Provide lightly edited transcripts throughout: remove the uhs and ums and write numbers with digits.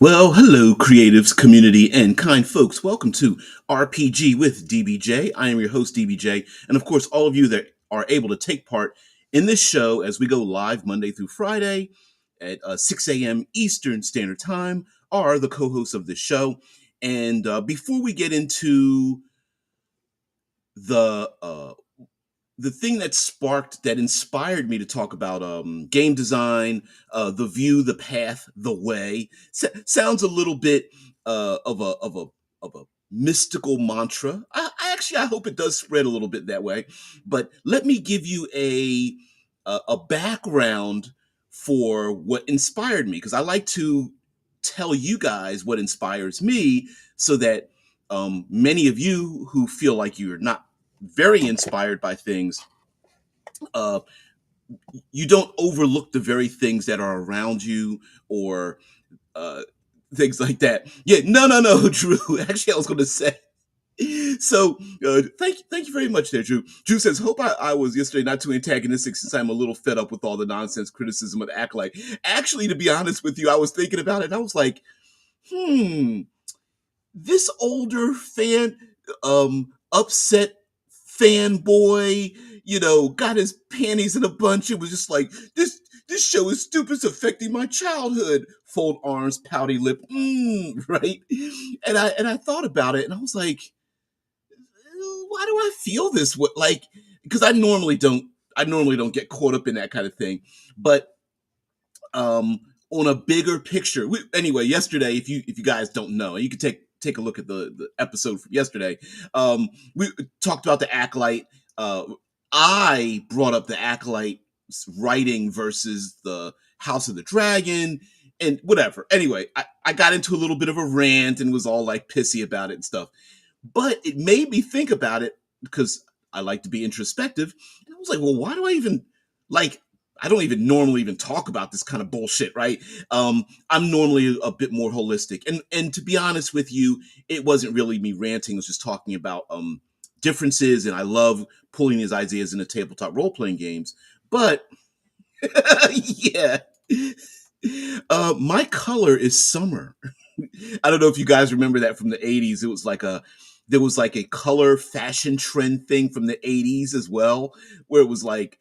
Well, hello, creatives, community, and kind folks. Welcome to RPG with DBJ. I am your host, DBJ. And of course, all of you that are able to take part in this show as we go live Monday through Friday at 6 a.m. Eastern Standard Time are the co hosts of this show. And before we get into the the thing that inspired me to talk about game design, the view, the path, the way sounds a little bit of a mystical mantra. I hope it does spread a little bit that way. But let me give you a background for what inspired me, because I like to tell you guys what inspires me, so that many of you who feel like you're not very inspired by things, uh, you don't overlook the very things that are around you, or uh, things like that. Yeah, no, Drew. Actually, I was going to say. So, thank you very much, there, Drew. Drew says, "Hope I was yesterday not too antagonistic, since I'm a little fed up with all the nonsense criticism of the Acolyte." Actually, to be honest with you, I was thinking about it, and I was like, hmm, this older upset fanboy, got his panties in a bunch. It was just like, this show is stupid, it's affecting my childhood. Fold arms, pouty lip, right? And I thought about it, and I was like, why do I feel this way? Like, because I normally don't get caught up in that kind of thing. But on a bigger picture. Anyway, yesterday, if you guys don't know, you can take a look at the episode from yesterday. We talked about the Acolyte. Uh, I brought up the Acolyte writing versus the House of the Dragon and whatever. Anyway, I got into a little bit of a rant and was all like pissy about it and stuff. But it made me think about it, because I like to be introspective. And I was like, well, why do I even like? I don't even normally even talk about this kind of bullshit, right? I'm normally a bit more holistic, and to be honest with you, it wasn't really me ranting. I was just talking about differences, and I love pulling these ideas into tabletop role playing games. But yeah, my color is summer. I don't know if you guys remember that from the 80s. There was like a color fashion trend thing from the 80s as well, where it was like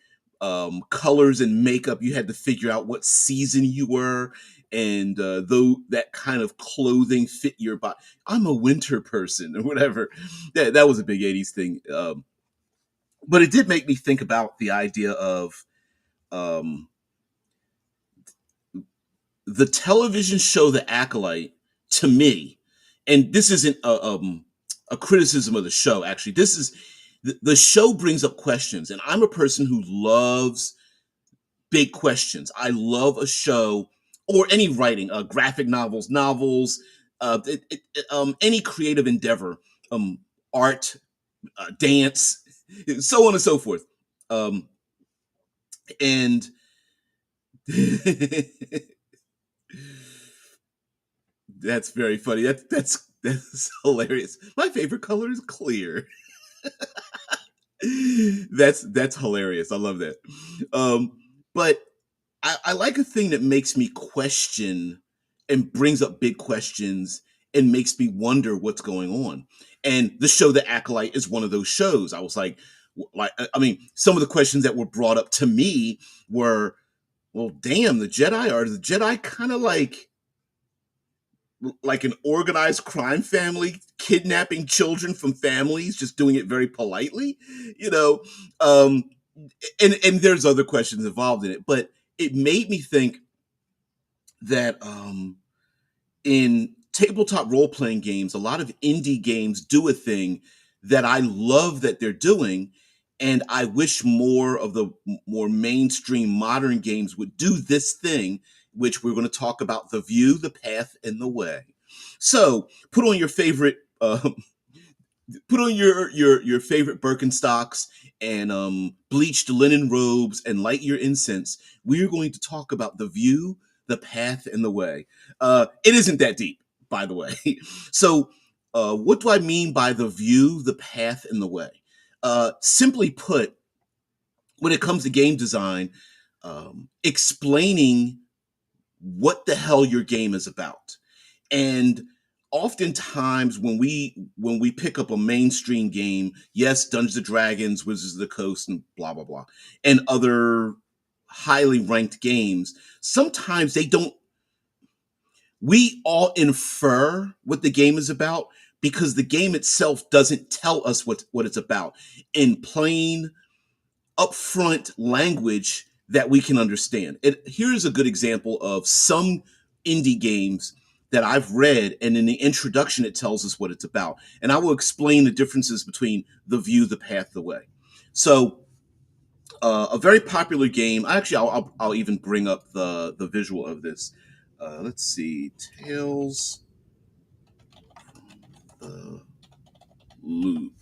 colors and makeup. You had to figure out what season you were, and though that kind of clothing fit your body. I'm a winter person or whatever. That was a big 80s thing. But it did make me think about the idea of um, the television show The Acolyte, to me, and this isn't a criticism of the show. Actually, this is the show brings up questions, and I'm a person who loves big questions. I love a show or any writing, graphic novels, any creative endeavor, art, dance, so on and so forth. Um, and That's very funny. That's hilarious. My favorite color is clear. That's hilarious. I love that. Um, but I like a thing that makes me question and brings up big questions and makes me wonder what's going on. And the show The Acolyte is one of those shows. I was I mean, some of the questions that were brought up to me were, well, damn, the Jedi kind of like an organized crime family kidnapping children from families, just doing it very politely, you know. um and there's other questions involved in it, but it made me think that in tabletop role-playing games, a lot of indie games do a thing that I love that they're doing, and I wish more of the more mainstream modern games would do this thing, which we're going to talk about: the view, the path, and the way. So put on your favorite put on your favorite Birkenstocks and bleached linen robes and light your incense. We're going to talk about the view, the path, and the way. It isn't that deep, by the way. So, what do I mean by the view, the path, and the way? Simply put, when it comes to game design, explaining what the hell your game is about. And oftentimes when we pick up a mainstream game, yes, Dungeons and Dragons, Wizards of the Coast, and blah blah blah, and other highly ranked games, sometimes they don't we all infer what the game is about because the game itself doesn't tell us what it's about in plain upfront language that we can understand. Here's a good example of some indie games that I've read, and in the introduction, it tells us what it's about. And I will explain the differences between the view, the path, the way. So, a very popular game. Actually, I'll even bring up the visual of this. Let's see, Tales the Loop.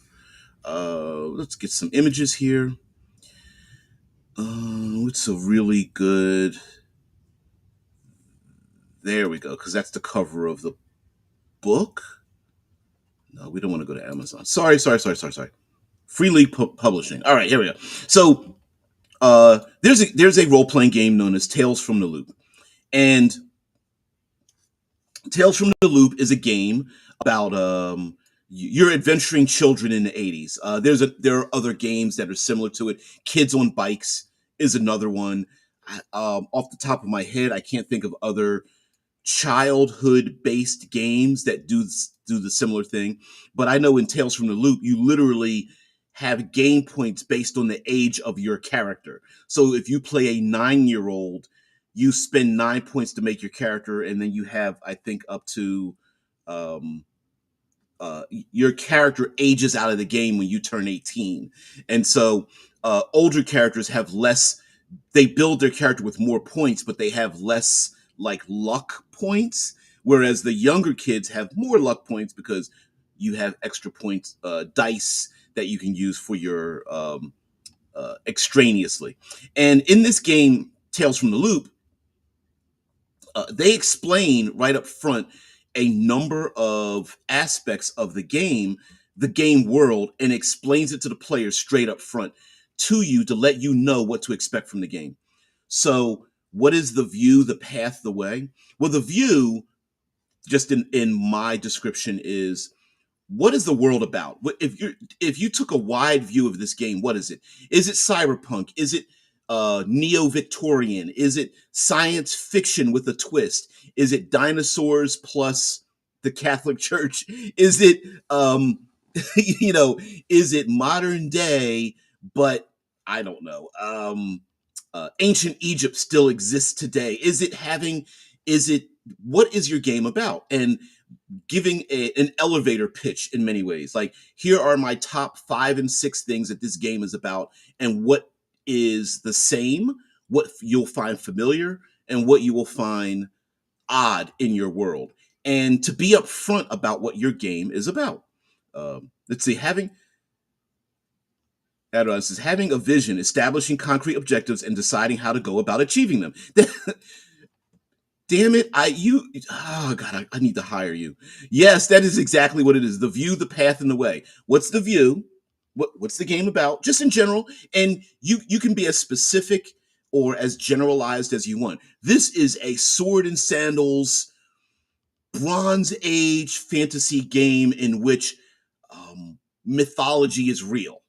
Let's get some images here. What's a really good? There we go, because that's the cover of the book. No, we don't want to go to Amazon. Sorry. Freely Publishing. All right, here we go. So there's a role playing game known as Tales from the Loop, and Tales from the Loop is a game about you're adventuring children in the 80s. There are other games that are similar to it. Kids on Bikes is another one. Off the top of my head, I can't think of other childhood based games that do the similar thing. But I know in Tales from the Loop, you literally have game points based on the age of your character. So if you play a 9-year old, you spend 9 points to make your character, and then you have, I think, up to um, your character ages out of the game when you turn 18. And so older characters have less, they build their character with more points, but they have less like luck points. Whereas the younger kids have more luck points because you have extra points, dice that you can use for your extraneously. And in this game, Tales from the Loop, they explain right up front a number of aspects of the game world, and explains it to the players straight up front to you to let you know what to expect from the game. So, what is the view, the path, the way? Well, the view, just in my description, is what is the world about? If you took a wide view of this game, what is it? Is it cyberpunk? Is it neo-Victorian? Is it science fiction with a twist? Is it dinosaurs plus the Catholic Church? Is it you know, is it modern day, but I don't know. Ancient Egypt still exists today. Is it what is your game about? And giving an elevator pitch in many ways. Like, here are my top 5 and 6 things that this game is about, and what is the same, what you'll find familiar, and what you will find odd in your world. And to be upfront about what your game is about. Let's see, Adon says, having a vision, establishing concrete objectives, and deciding how to go about achieving them. Damn it, oh god, I need to hire you. Yes, that is exactly what it is. The view, the path, and the way. What's the view? What's the game about? Just in general. And you can be as specific or as generalized as you want. This is a sword and sandals Bronze Age fantasy game in which mythology is real.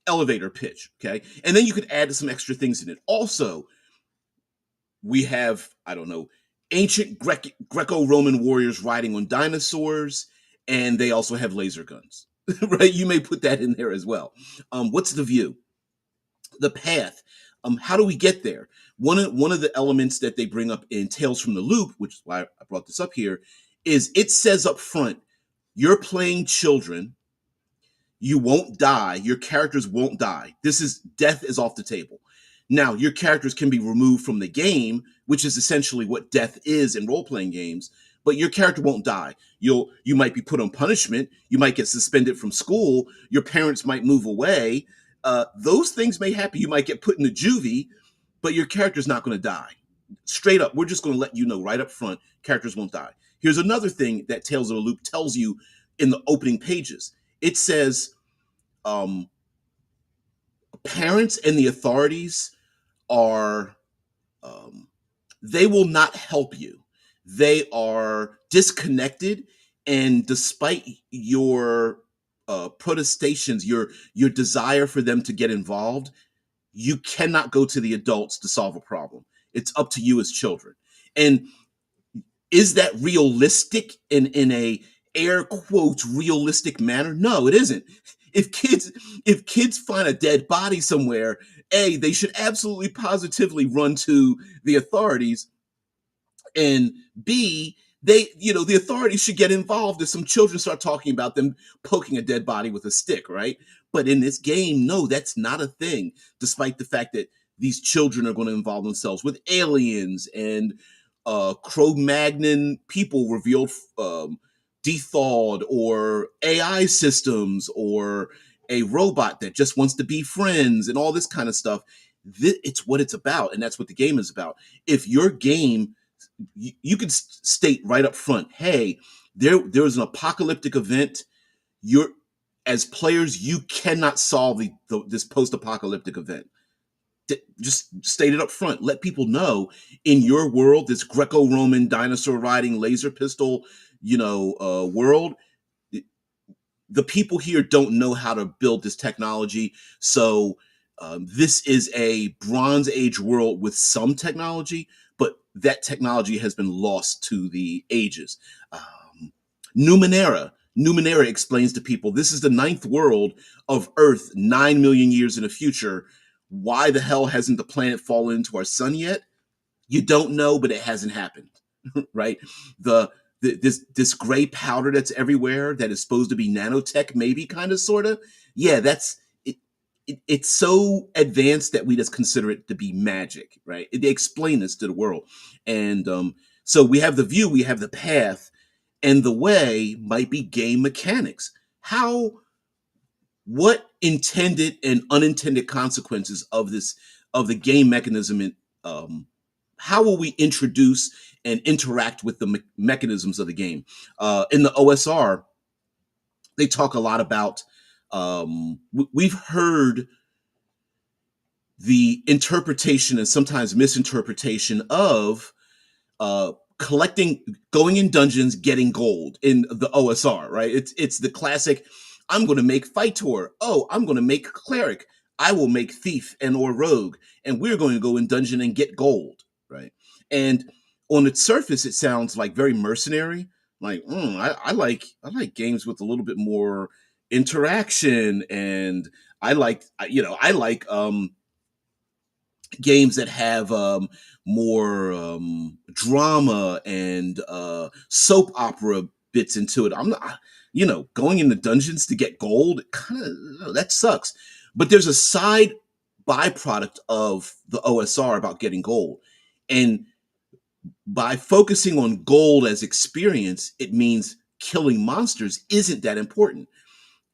Elevator pitch, okay? And then you could add some extra things in it. Also, we have, I don't know, ancient Greco-Roman warriors riding on dinosaurs, and they also have laser guns, right? You may put that in there as well. What's the view? The path. How do we get there? One of the elements that they bring up in Tales from the Loop, which is why I brought this up here, is it says up front, you're playing children, you won't die, your characters won't die. Death is off the table. Now, your characters can be removed from the game, which is essentially what death is in role-playing games, but your character won't die. You might be put on punishment, you might get suspended from school, your parents might move away. Those things may happen. You might get put in the juvie, but your character's not going to die. Straight up, we're just going to let you know right up front, characters won't die. Here's another thing that Tales of the Loop tells you in the opening pages. It says, parents and the authorities are, they will not help you. they are disconnected, and despite your protestations, your desire for them to get involved, you cannot go to the adults to solve a problem. It's up to you as children. And is that realistic in a air quotes realistic manner? No, it isn't. If kids find a dead body somewhere, A, they should absolutely positively run to the authorities, and B, the authorities should get involved if some children start talking about them poking a dead body with a stick, right? But in this game, no, that's not a thing, despite the fact that these children are going to involve themselves with aliens and Cro-Magnon people revealed, dethawed, or AI systems, or a robot that just wants to be friends, and all this kind of stuff. It's what it's about, and that's what the game is about. If your game, you could state right up front, hey, there's an apocalyptic event. You're As players, you cannot solve this post-apocalyptic event. Just state it up front. Let people know, in your world, this Greco-Roman dinosaur riding laser pistol, world, the people here don't know how to build this technology. So this is a Bronze Age world with some technology, but that technology has been lost to the ages. Numenera. Numenera explains to people, this is the ninth world of Earth, 9 million years in the future. Why the hell hasn't the planet fallen into our sun yet? You don't know, but it hasn't happened, right? This gray powder that's everywhere that is supposed to be nanotech, maybe, kind of, sort of. Yeah, that's it, it's so advanced that we just consider it to be magic, right? They explain this to the world, and so we have the view, we have the path, and the way might be game mechanics. What intended and unintended consequences of the game mechanism, um, how will we introduce and interact with the mechanisms of the game? In the OSR, they talk a lot about, we've heard the interpretation and sometimes misinterpretation of collecting, going in dungeons, getting gold in the OSR, right? It's the classic. I'm going to make Fightor. Oh, I'm going to make Cleric. I will make Thief and or Rogue, and we're going to go in dungeon and get gold, right? And on its surface, it sounds like very mercenary. Like, I like games with a little bit more interaction, and I like games that have more drama and soap opera bits into it. I'm not, going into dungeons to get gold. Kind of that sucks. But there's a side byproduct of the OSR about getting gold, and by focusing on gold as experience, it means killing monsters isn't that important.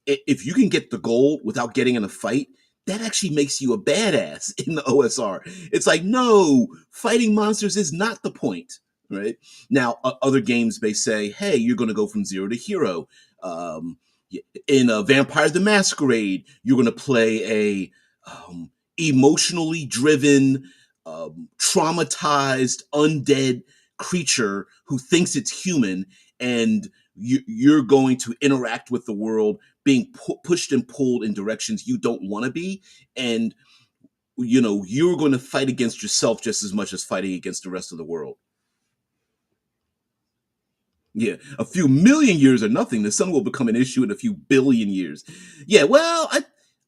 If you can get the gold without getting in a fight, that actually makes you a badass in the OSR. It's like, no, fighting monsters is not the point, right? Now, other games may say, hey, you're going to go from zero to hero. Um, in Vampire the Masquerade, you're going to play a emotionally driven, traumatized, undead creature who thinks it's human, and you're going to interact with the world being pushed and pulled in directions you don't want to be, and you're going to fight against yourself just as much as fighting against the rest of the world. Yeah, a few million years are nothing. The sun will become an issue in a few billion years. Yeah, well,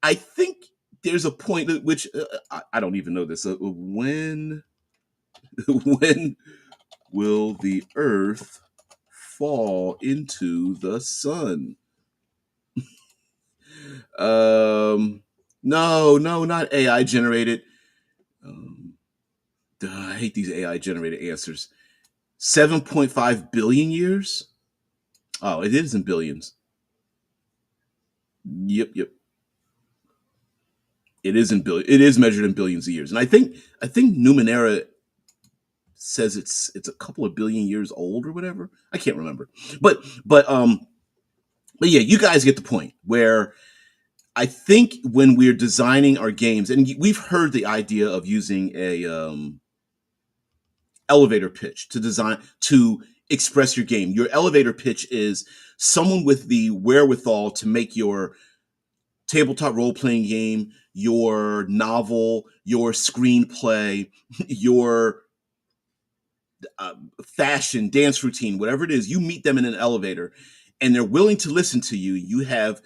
I think there's a point at which I don't even know this. When when will the Earth fall into the sun? No, no, not AI generated. Um, I hate these AI generated answers. 7.5 billion years? Oh, it is in billions. Yep, yep. It is in billion. It is measured in billions of years, and I think Numenera says it's a couple of billion years old or whatever. I can't remember, but but um but yeah, you guys get the point. Where I think when we're designing our games, and we've heard the idea of using elevator pitch to design to express your game. Your elevator pitch is someone with the wherewithal to make your tabletop role playing game, your novel, your screenplay, your fashion, dance routine, whatever it is. You meet them in an elevator, and they're willing to listen to you. You have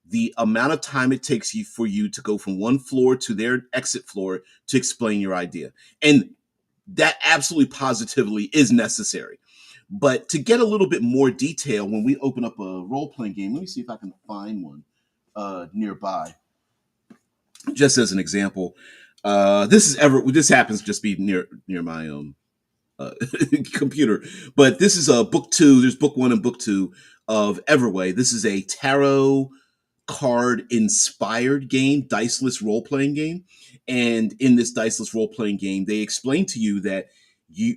the amount of time it takes you for you to go from one floor to their exit floor to explain your idea. And that absolutely positively is necessary. But to get a little bit more detail, when we open up a role playing game, let me see if I can find one nearby. Just as an example, this happens to just be near my uh, computer, but this is a book two. There's book one and book two of Everway. This is a tarot card inspired game, diceless role playing game. And in this diceless role playing game, they explain to you that you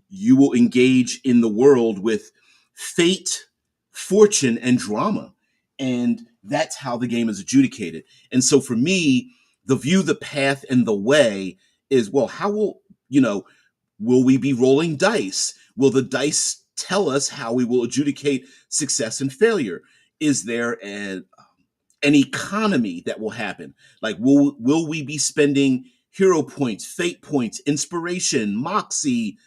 you will engage in the world with fate, fortune, and drama. And that's how the game is adjudicated. And so for me, the view, the path, and the way is, well, how will we be rolling dice? Will the dice tell us how we will adjudicate success and failure? Is there an economy that will happen? Like, will we be spending hero points, fate points, inspiration, moxie,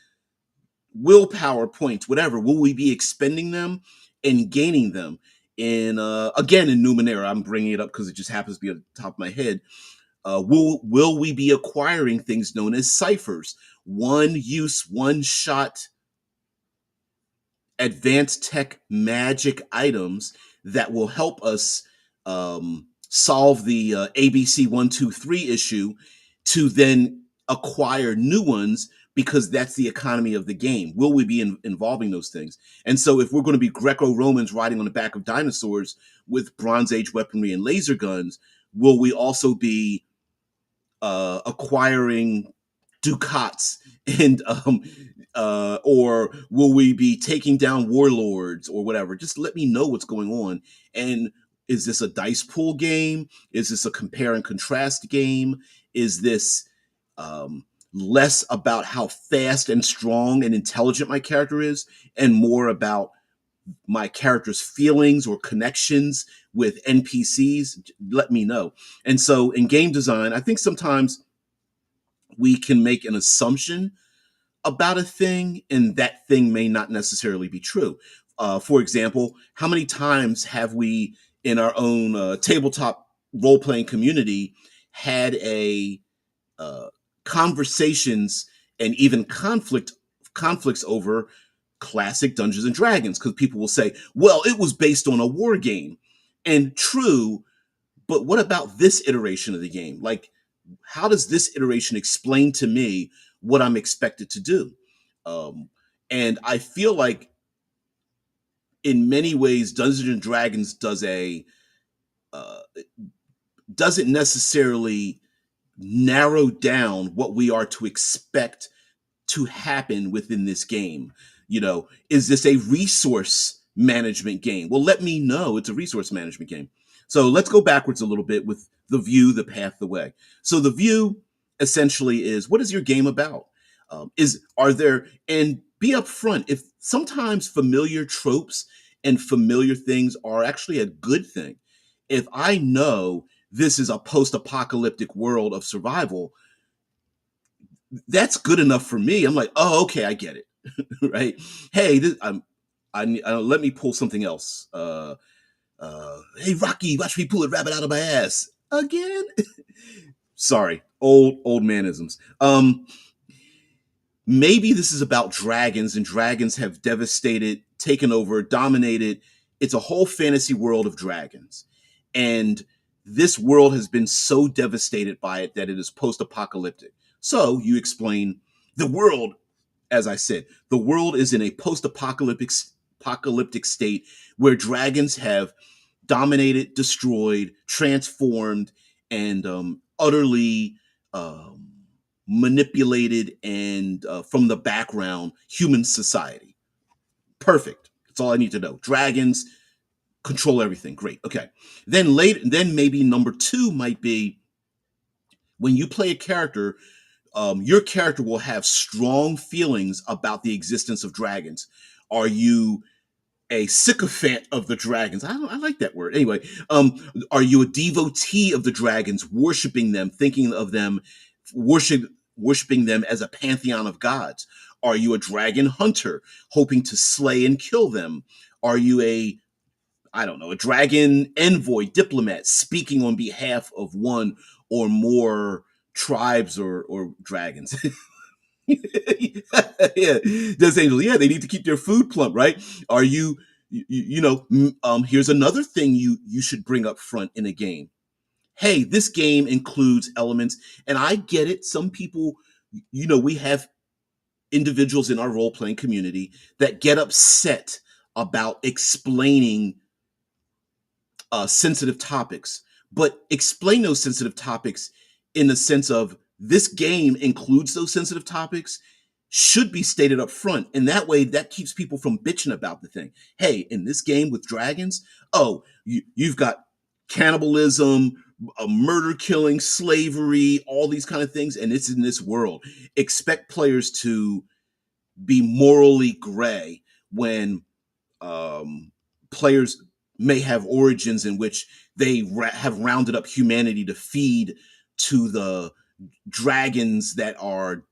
willpower points, whatever? Will we be expending them and gaining them? In again, in Numenera, I'm bringing it up because it just happens to be on the top of my head. Will we be acquiring things known as ciphers, one use, one shot, advanced tech magic items that will help us solve the ABC 123 issue to then acquire new ones because that's the economy of the game? Will we be involving those things? And so, if we're going to be Greco Romans riding on the back of dinosaurs with Bronze Age weaponry and laser guns, will we also be acquiring ducats and or will we be taking down warlords or whatever? Just let me know what's going on. And is this a dice pool game? Is this a compare and contrast game? Is this less about how fast and strong and intelligent my character is and more about my character's feelings or connections with NPCs? Let me know. And so in game design, I think sometimes we can make an assumption about a thing, and that thing may not necessarily be true. For example, how many times have we in our own tabletop role playing community had a uh, conversations and even conflicts over classic Dungeons and Dragons? Because people will say, "Well, it was based on a war game," and true, but what about this iteration of the game? Like, how does this iteration explain to me what I'm expected to do? Um, and I feel like in many ways, Dungeons and Dragons uh, doesn't necessarily narrow down what we are to expect to happen within this game. Is this a resource management game? Well, let me know it's a resource management game. So let's go backwards a little bit with the view, the path, the way. So the view essentially is, what is your game about? Are there, and be upfront, if sometimes familiar tropes and familiar things are actually a good thing. If I know this is a post-apocalyptic world of survival, that's good enough for me. I'm like, oh, okay, I get it, right? Hey, let me pull something else. Hey, Rocky, watch me pull a rabbit out of my ass again. Sorry, old manisms. Maybe this is about dragons, and dragons have devastated, taken over, dominated. It's a whole fantasy world of dragons, and this world has been so devastated by it that it is post-apocalyptic. So you explain the world. As I said, the world is in a post-apocalyptic state where dragons have dominated, destroyed, transformed, and utterly um, manipulated and from the background human society. Perfect. That's all I need to know. Dragons control everything. Great. Okay. Then maybe number two might be when you play a character. your character will have strong feelings about the existence of dragons. Are you a sycophant of the dragons? I like that word. Anyway, are you a devotee of the dragons, worshiping them, thinking of them, worship, worshiping them as a pantheon of gods? Are you a dragon hunter, hoping to slay and kill them? Are you a, I don't know, a dragon envoy, diplomat, speaking on behalf of one or more tribes or dragons? Yeah, Death Angel. Yeah, they need to keep their food plump, right? Are you, here's another thing you should bring up front in a game. Hey, this game includes elements, and I get it. Some people, we have individuals in our role playing community that get upset about explaining sensitive topics, but explain those sensitive topics in the sense of this game includes those sensitive topics, should be stated up front. And that way, that keeps people from bitching about the thing. Hey, in this game with dragons, oh, you've got cannibalism, murder, killing, slavery, all these kind of things, and it's in this world. Expect players to be morally gray when players may have origins in which they have rounded up humanity to feed to the dragons that are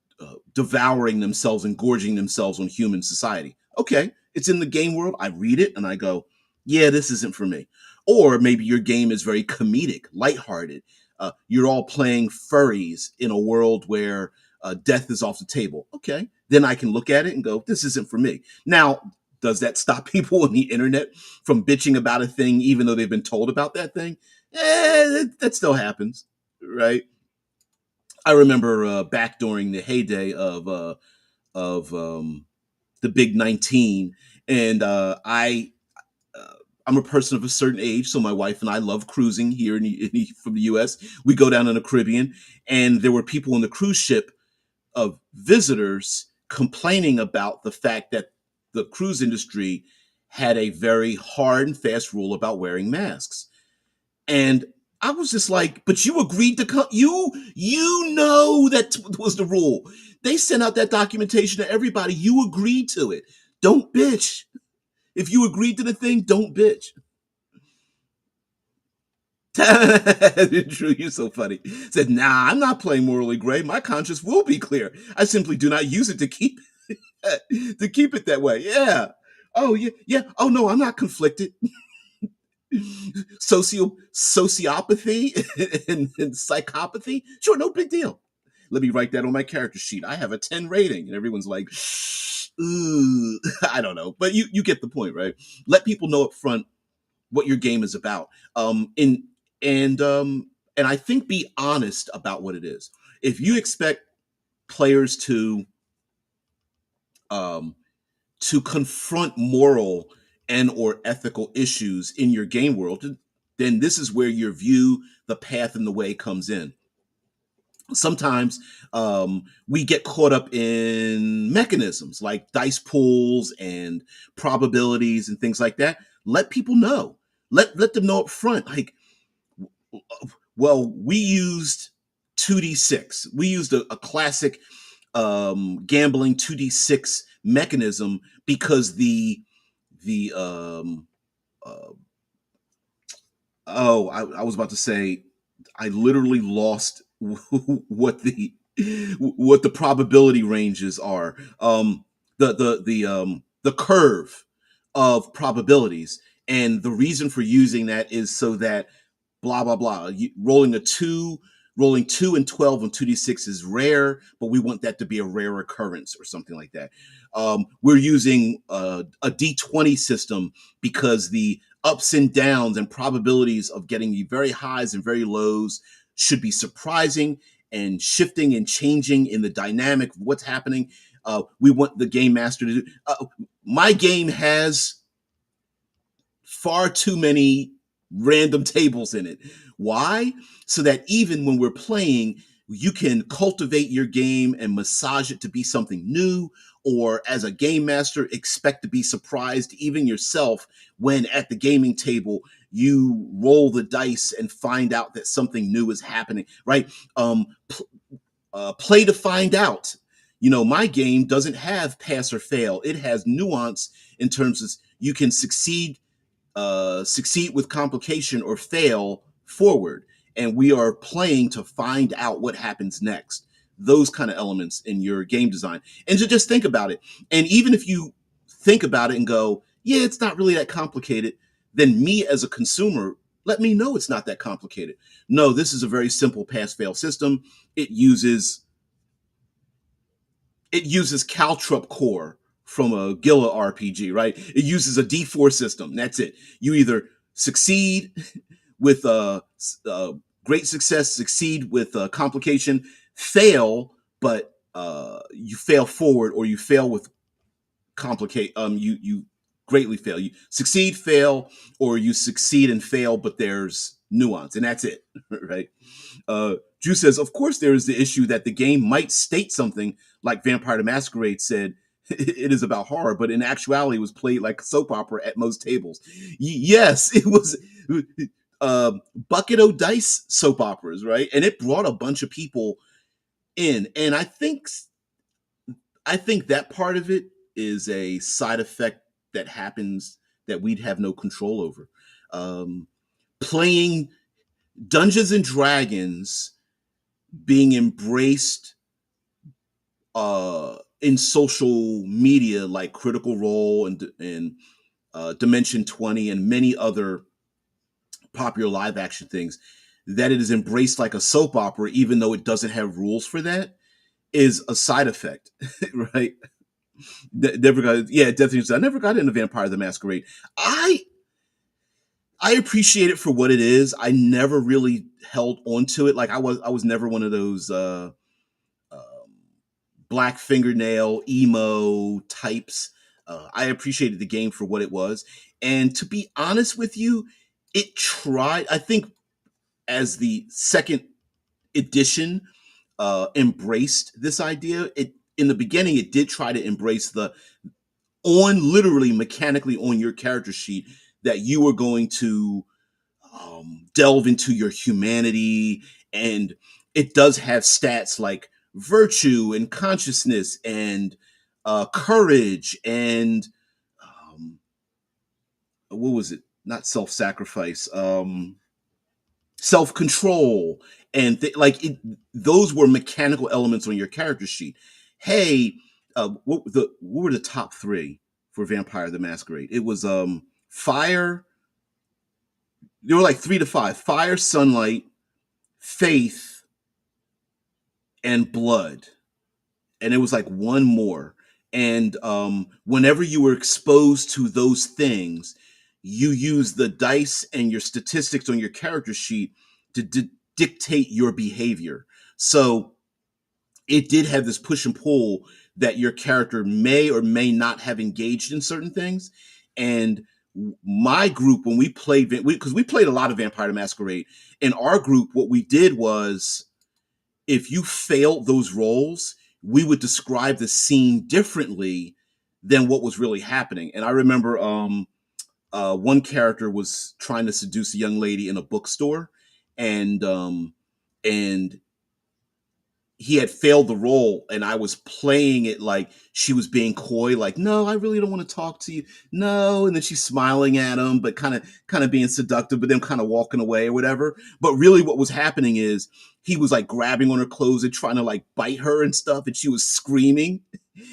devouring themselves and gorging themselves on human society. Okay, it's in the game world. I read it and I go, yeah, this isn't for me. Or maybe your game is very comedic, lighthearted. You're all playing furries in a world where death is off the table. Okay, then I can look at it and go, this isn't for me. Now, does that stop people on the internet from bitching about a thing, even though they've been told about that thing? That still happens, right? I remember back during the heyday of the Big 19, and I'm a person of a certain age, so my wife and I love cruising here from the U.S. We go down in the Caribbean, and there were people on the cruise ship of visitors complaining about the fact that the cruise industry had a very hard and fast rule about wearing masks. And I was just like, but you agreed to come. You know that was the rule. They sent out that documentation to everybody. You agreed to it. Don't bitch. If you agreed to the thing, don't bitch. True, you're so funny. Said, nah, I'm not playing morally gray. My conscience will be clear. I simply do not use it to keep it that way. Yeah. Oh yeah, yeah. Oh no, I'm not conflicted. Sociopathy and psychopathy. Sure, no big deal. Let me write that on my character sheet. I have a 10 rating, and everyone's like, ooh, I don't know, but you get the point, right? Let people know up front what your game is about. In and and I think be honest about what it is. If you expect players um to confront moral and or ethical issues in your game world, then this is where your view, the path, and the way comes in. Sometimes we get caught up in mechanisms like dice pools and probabilities and things like that. Let people know. Let them know up front. Like, well, we used 2d6. We used a classic gambling 2d6 mechanism because the uh, I was about to say I literally lost what the probability ranges are. The curve of probabilities, and the reason for using that is so that blah blah blah. Rolling 2 and 12 on 2d6 is rare, but we want that to be a rare occurrence or something like that. We're using a d20 system because the ups and downs and probabilities of getting the very highs and very lows should be surprising and shifting and changing in the dynamic of what's happening. We want the game master to do. My game has far too many random tables in it. Why? So that even when we're playing, you can cultivate your game and massage it to be something new, or as a game master, expect to be surprised, even yourself, when at the gaming table you roll the dice and find out that something new is happening, right? play to find out. My game doesn't have pass or fail. It has nuance in terms of you can succeed with complication or fail forward. And we are playing to find out what happens next. Those kind of elements in your game design. And to just think about it. And even if you think about it and go, yeah, it's not really that complicated, then me as a consumer, let me know it's not that complicated. No, this is a very simple pass fail system. It uses Caltrop core from a Gilla RPG, right? It uses a D4 system. That's it. You either succeed with great success, succeed with complication, fail, but you fail forward, or you fail with complicate. You greatly fail. You succeed, fail, or you succeed and fail, but there's nuance, and that's it, right? Drew says, of course, there is the issue that the game might state something like Vampire the Masquerade said it is about horror, but in actuality, it was played like a soap opera at most tables. Yes, it was bucket o' dice soap operas, right? And it brought a bunch of people in, and I think that part of it is a side effect that happens that we'd have no control over. Um, Playing Dungeons and Dragons being embraced in social media like Critical Role and Dimension 20 and many other popular live action things, that it is embraced like a soap opera, even though it doesn't have rules for that, is a side effect, right? Never got, yeah, definitely. I never got into Vampire the Masquerade. I I appreciate it for what it is. I never really held onto it. Like I was never one of those um, black fingernail emo types. I appreciated the game for what it was, and to be honest with you, it tried. I think as the second edition embraced this idea, it in the beginning it did try to embrace the on literally mechanically on your character sheet that you were going to delve into your humanity, and it does have stats like virtue and consciousness and courage and um, what was it, not self-sacrifice, self-control, and those were mechanical elements on your character sheet. Hey, what were the top three for Vampire the Masquerade? It was fire. There were like three to five: fire, sunlight, faith, and blood. And it was like one more. And whenever you were exposed to those things, you use the dice and your statistics on your character sheet to dictate your behavior. So it did have this push and pull that your character may or may not have engaged in certain things. And my group, when we played, because we played a lot of Vampire the Masquerade, in our group, what we did was if you failed those roles, we would describe the scene differently than what was really happening. And I remember one character was trying to seduce a young lady in a bookstore, and and he had failed the role, and I was playing it like she was being coy, like, no, I really don't want to talk to you, no. And then she's smiling at him, but kind of being seductive, but then kind of walking away or whatever. But really what was happening is he was like grabbing on her clothes and trying to like bite her and stuff, and she was screaming,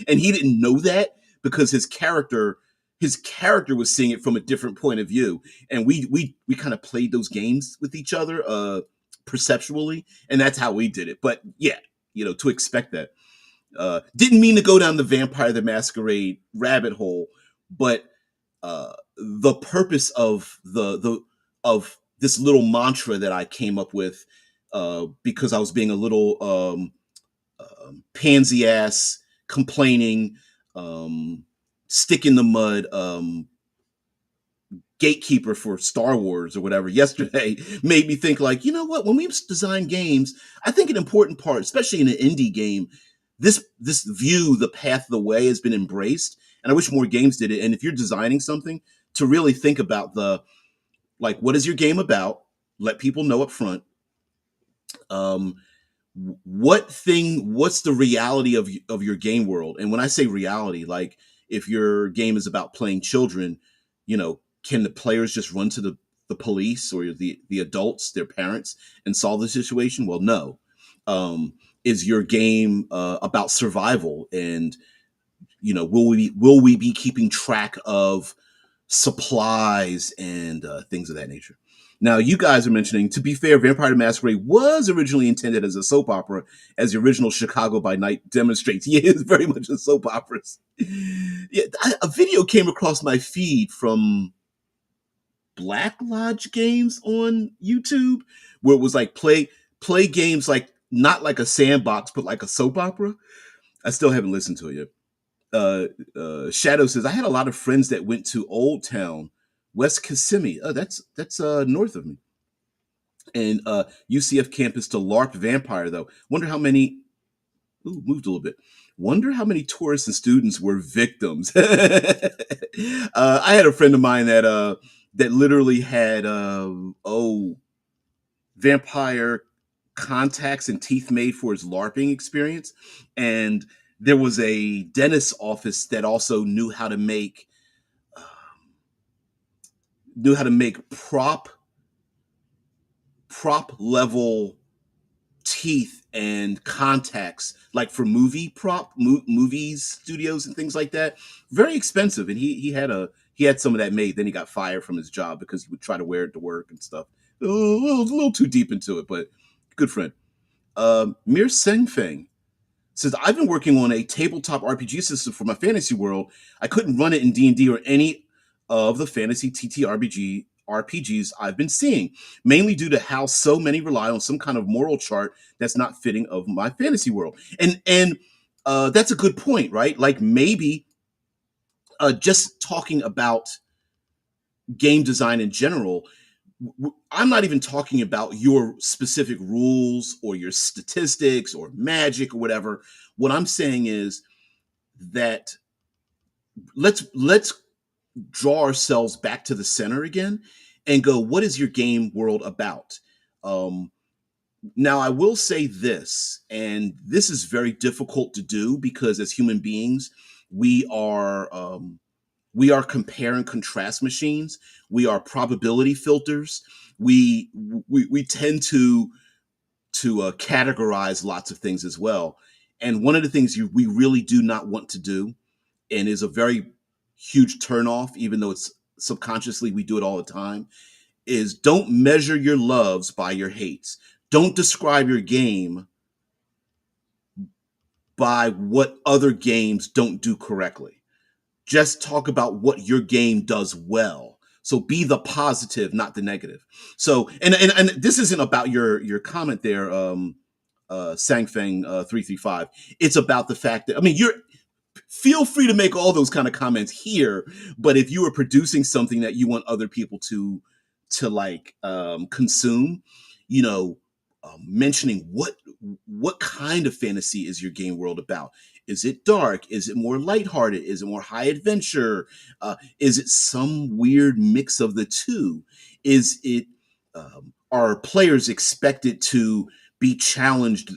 and he didn't know that because his character was seeing it from a different point of view. And we kind of played those games with each other perceptually, and that's how we did it. But yeah, to expect that. Didn't mean to go down the Vampire the Masquerade rabbit hole, but the purpose of the of this little mantra that I came up with, because I was being a little pansy ass, complaining, um, stick in the mud, gatekeeper for Star Wars or whatever yesterday, made me think, like, you know what, when we design games, I think an important part, especially in an indie game, this view, the path of the way, has been embraced, and I wish more games did it. And if you're designing something, to really think about the, like, what is your game about, let people know up front, um what's the reality of your game world? And when I say reality, like if your game is about playing children, can the players just run to the police or the adults, their parents, and solve the situation? Well, no. Is your game about survival? And will we be keeping track of supplies and things of that nature? Now, you guys are mentioning, to be fair, Vampire the Masquerade was originally intended as a soap opera, as the original Chicago by Night demonstrates. Yeah, it's very much a soap opera. Yeah, a video came across my feed from Black Lodge Games on YouTube, where it was like play games like not like a sandbox, but like a soap opera. I still haven't listened to it yet. Shadow says, I had a lot of friends that went to Old Town, West Kissimmee. Oh, that's north of me. And UCF campus to LARP Vampire, though. Wonder how many. Ooh, moved a little bit. Wonder how many tourists and students were victims. I had a friend of mine that literally had vampire contacts and teeth made for his LARPing experience, and there was a dentist's office that also knew how to make prop level teeth and contacts, like for movies studios and things like that. Very expensive, and he had some of that made. Then he got fired from his job because he would try to wear it to work and stuff. A little too deep into it, but good friend. Mir Sengfeng says, I've been working on a tabletop RPG system for my fantasy world. I couldn't run it in D&D or any of the fantasy TTRPG RPGs I've been seeing, mainly due to how so many rely on some kind of moral chart that's not fitting of my fantasy world. And that's a good point, right? Like maybe just talking about game design in general, I'm not even talking about your specific rules or your statistics or magic or whatever. What I'm saying is that let's draw ourselves back to the center again and go, what is your game world about? Um, Now, I will say this, and this is very difficult to do because as human beings, we are we are compare and contrast machines. We are probability filters. We tend to categorize lots of things as well. And one of the things we really do not want to do, and is a very huge turnoff, even though it's subconsciously we do it all the time, is don't measure your loves by your hates. Don't describe your game by what other games don't do correctly. Just talk about what your game does well. So be the positive, not the negative. So, and this isn't about your comment there, Sangfeng 335. It's about the fact that, I mean, you're feel free to make all those kind of comments here, but if you are producing something that you want other people to like consume, you know mentioning what kind of fantasy is your game world about. Is it dark? Is it more lighthearted? Is it more high adventure? Is it some weird mix of the two? Is it are players expected to be challenged?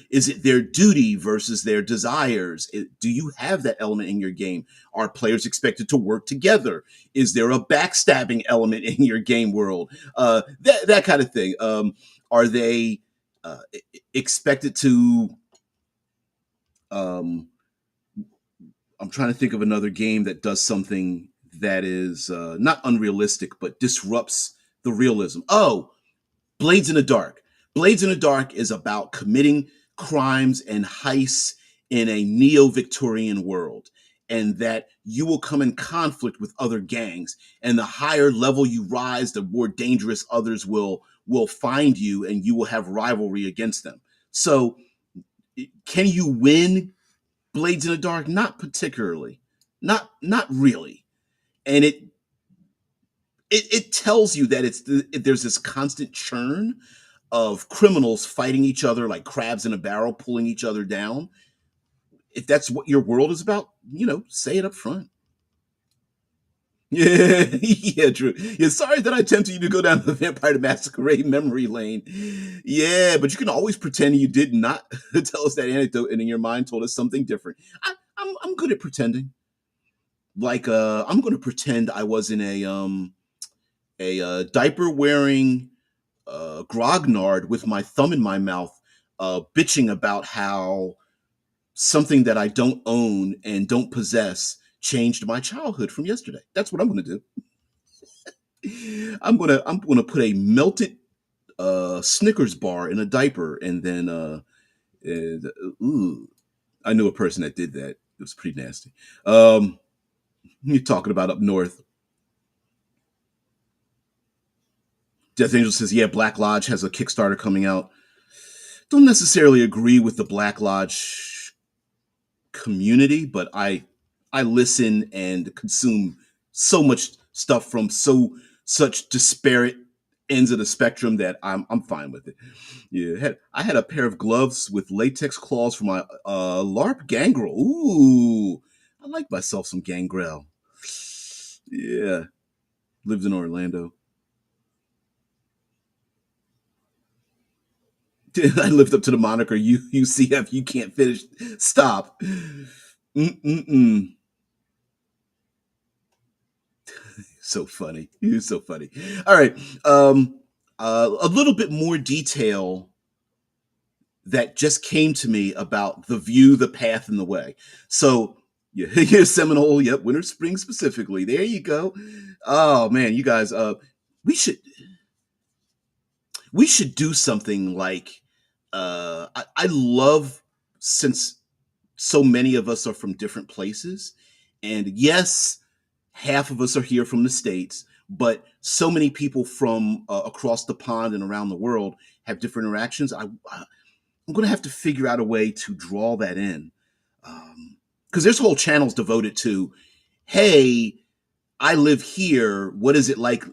Is it their duty versus their desires? Do you have that element in your game? Are players expected to work together? Is there a backstabbing element in your game world? That kind of thing. Are they expected to um, I'm trying to think of another game that does something that is not unrealistic but disrupts the realism. Oh, Blades in the Dark. Blades in the Dark is about committing crimes and heists in a neo-Victorian world, and that you will come in conflict with other gangs. And the higher level you rise, the more dangerous others will find you, and you will have rivalry against them. So, can you win Blades in the Dark? Not particularly. Not really. And it tells you that there's this constant churn of criminals fighting each other like crabs in a barrel, pulling each other down. If that's what your world is about, say it up front. Yeah, yeah, true. Yeah, sorry that I tempted you to go down the Vampire the Masquerade memory lane. Yeah, but you can always pretend you did not tell us that anecdote, and in your mind told us something different. I'm good at pretending. Like, I'm going to pretend I was in a diaper wearing grognard with my thumb in my mouth, bitching about how something that I don't own and don't possess changed my childhood from yesterday. That's what I'm going to do. I'm gonna put a melted Snickers bar in a diaper, and then and, ooh, I knew a person that did that. It was pretty nasty. Um, you're talking about up north. Death Angel says, "Yeah, Black Lodge has a Kickstarter coming out." Don't necessarily agree with the Black Lodge community, but I listen and consume so much stuff from such disparate ends of the spectrum that I'm fine with it. Yeah, I had a pair of gloves with latex claws for my LARP gangrel. Ooh, I like myself some gangrel. Yeah, lived in Orlando. I lived up to the moniker UCF. You can't finish. Stop. Mm-mm-mm. So funny. You're so funny. All right. A little bit more detail that just came to me about the view, the path, and the way. So, yeah, here's Seminole. Yep, winter, spring specifically. There you go. Oh man, you guys. We should we should do something like. I love, since so many of us are from different places, and yes, half of us are here from the states, but so many people from across the pond and around the world have different interactions. I'm going to have to figure out a way to draw that in, because there's whole channels devoted to, hey, I live here. What is it like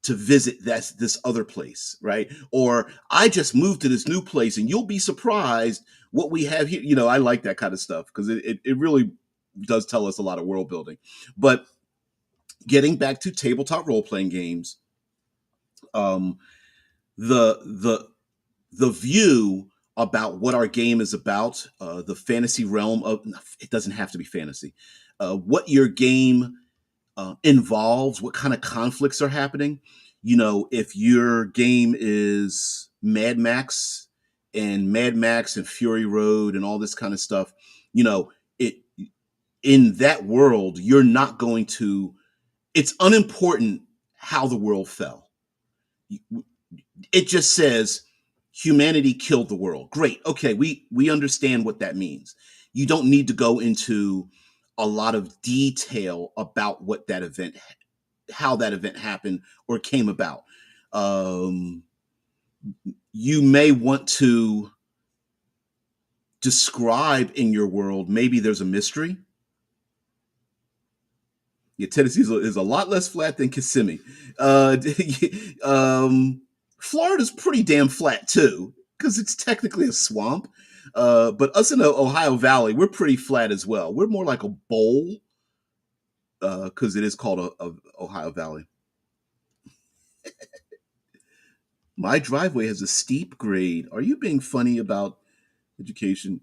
to visit this other place, right? Or I just moved to this new place, and you'll be surprised what we have here. I like that kind of stuff because it really does tell us a lot of world building. But getting back to tabletop role playing games, um, the the the view about what our game is about, the fantasy realm of, it doesn't have to be fantasy, what your game involves, what kind of conflicts are happening. If your game is Mad Max and Fury Road and all this kind of stuff, it in that world, you're not going to. It's unimportant how the world fell. It just says humanity killed the world. Great. Okay, we understand what that means. You don't need to go into a lot of detail about what that event, how that event happened or came about. Um, you may want to describe in your world, maybe there's a mystery. Yeah, Tennessee is a lot less flat than Kissimmee. Uh, um, Florida's pretty damn flat too, because it's technically a swamp. But us in the Ohio Valley, we're pretty flat as well. We're more like a bowl, because it is called a Ohio Valley. My driveway has a steep grade. Are you being funny about education?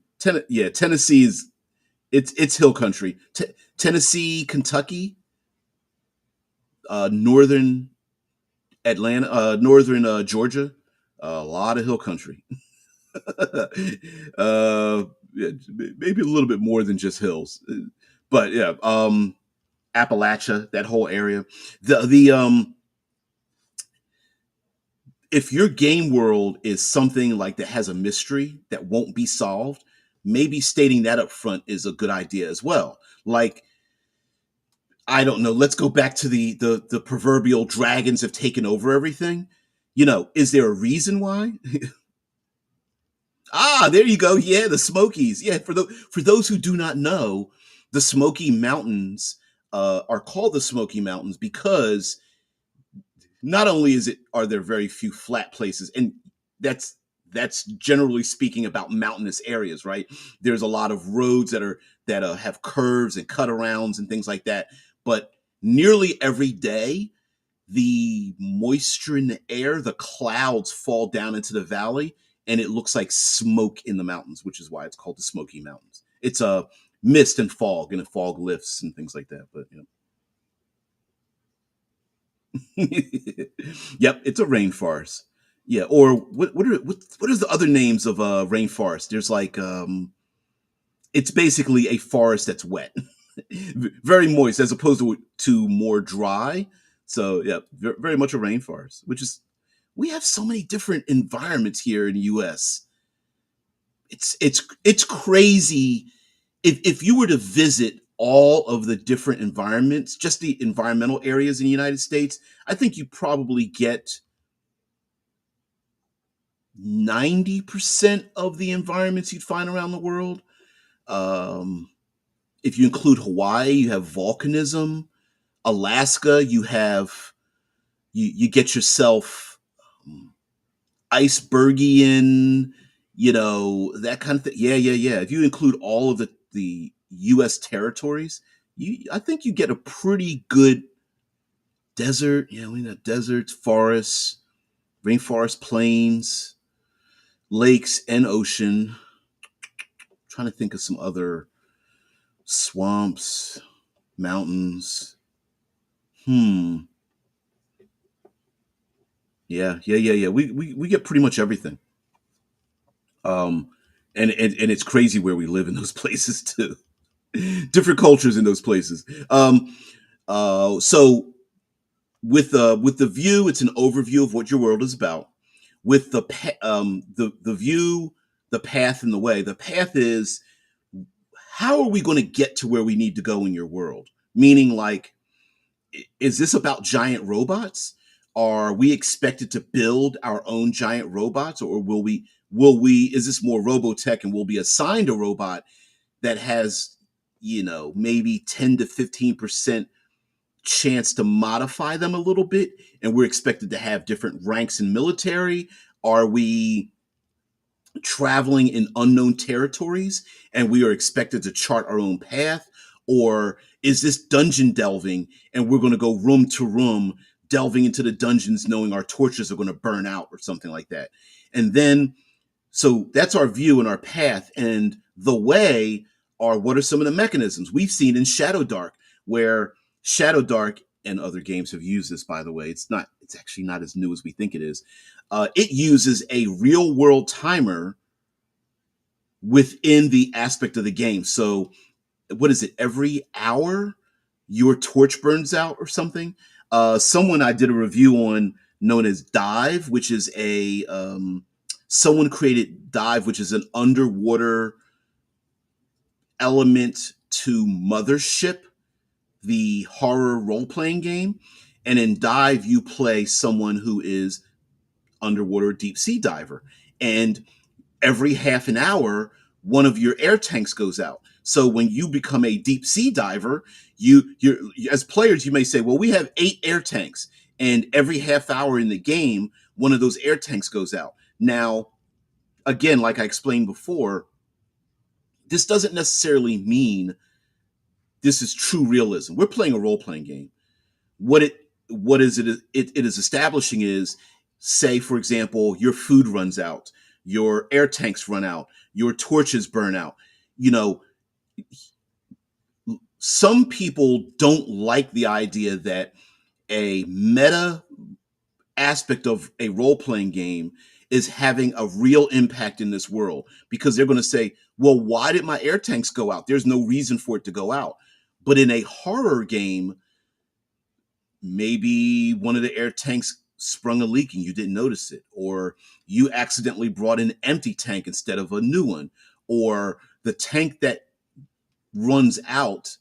Yeah, Tennessee's it's hill country. Tennessee, Kentucky, northern Atlanta, northern Georgia, a lot of hill country. Yeah, maybe a little bit more than just hills, but yeah, Appalachia, that whole area. The If your game world is something like that has a mystery that won't be solved, maybe stating that up front is a good idea as well. Like, I don't know. Let's go back to the proverbial dragons have taken over everything. Is there a reason why? Ah, there you go. Yeah, the Smokies. Yeah, for those who do not know, the Smoky Mountains are called the Smoky Mountains because not only are there very few flat places, and that's that's generally speaking about mountainous areas, right? There's a lot of roads that have curves and cut arounds and things like that, but nearly every day, the moisture in the air, the clouds fall down into the valley, and it looks like smoke in the mountains, which is why it's called the Smoky Mountains. It's a mist and fog, and the fog lifts and things like that. But yep, it's a rainforest. Yeah, or what are the other names of rainforest? There's like it's basically a forest that's wet, very moist as opposed to more dry. So yeah, very much a rainforest, which is we have so many different environments here in the U.S. It's crazy. If you were to visit all of the different environments, just the environmental areas in the United States, I think you probably get 90% of the environments you'd find around the world. Um, if you include Hawaii, you have volcanism. Alaska, you get yourself icebergian, that kind of thing. Yeah, yeah, yeah. If you include all of the U.S. territories, I think you get a pretty good desert. Yeah, we got deserts, forests, rainforest, plains, lakes, and ocean. Trying to think of some other swamps, mountains. Hmm. Yeah, yeah, yeah, yeah. We get pretty much everything. Um, and it's crazy where we live in those places too. Different cultures in those places. So with the view, it's an overview of what your world is about. With the view, the path, and the way. The path is how are we going to get to where we need to go in your world? Meaning, like, is this about giant robots? Are we expected to build our own giant robots, or will we is this more robotech and we'll be assigned a robot that has, maybe 10 to 15% chance to modify them a little bit, and we're expected to have different ranks in military? Are we traveling in unknown territories and we are expected to chart our own path? Or is this dungeon delving and we're going to go room to room, delving into the dungeons knowing our torches are going to burn out or something like that? And then, so that's our view and our path. And the way are what are some of the mechanisms we've seen in Shadow Dark, where Shadow Dark and other games have used this, by the way. It's actually not as new as we think it is. It uses a real world timer within the aspect of the game. So, what is it? Every hour, your torch burns out or something. Someone I did a review on, known as Dive, which is a someone created Dive, which is an underwater element to Mothership, the horror role playing game. And in Dive, you play someone who is underwater deep sea diver, and every half an hour, one of your air tanks goes out. So when you become a deep sea diver, you as players, you may say, well, we have 8 air tanks, and every half hour in the game, one of those air tanks goes out. Now, again, like I explained before, this doesn't necessarily mean this is true realism. We're playing a role playing game. What is it is establishing is, say, for example, your food runs out, your air tanks run out, your torches burn out. You know, some people don't like the idea that a meta aspect of a role playing game is having a real impact in this world, because they're going to say, well, why did my air tanks go out? There's no reason for it to go out. But in a horror game, maybe one of the air tanks sprung a leak and you didn't notice it, or you accidentally brought an empty tank instead of a new one, or the tank that runs out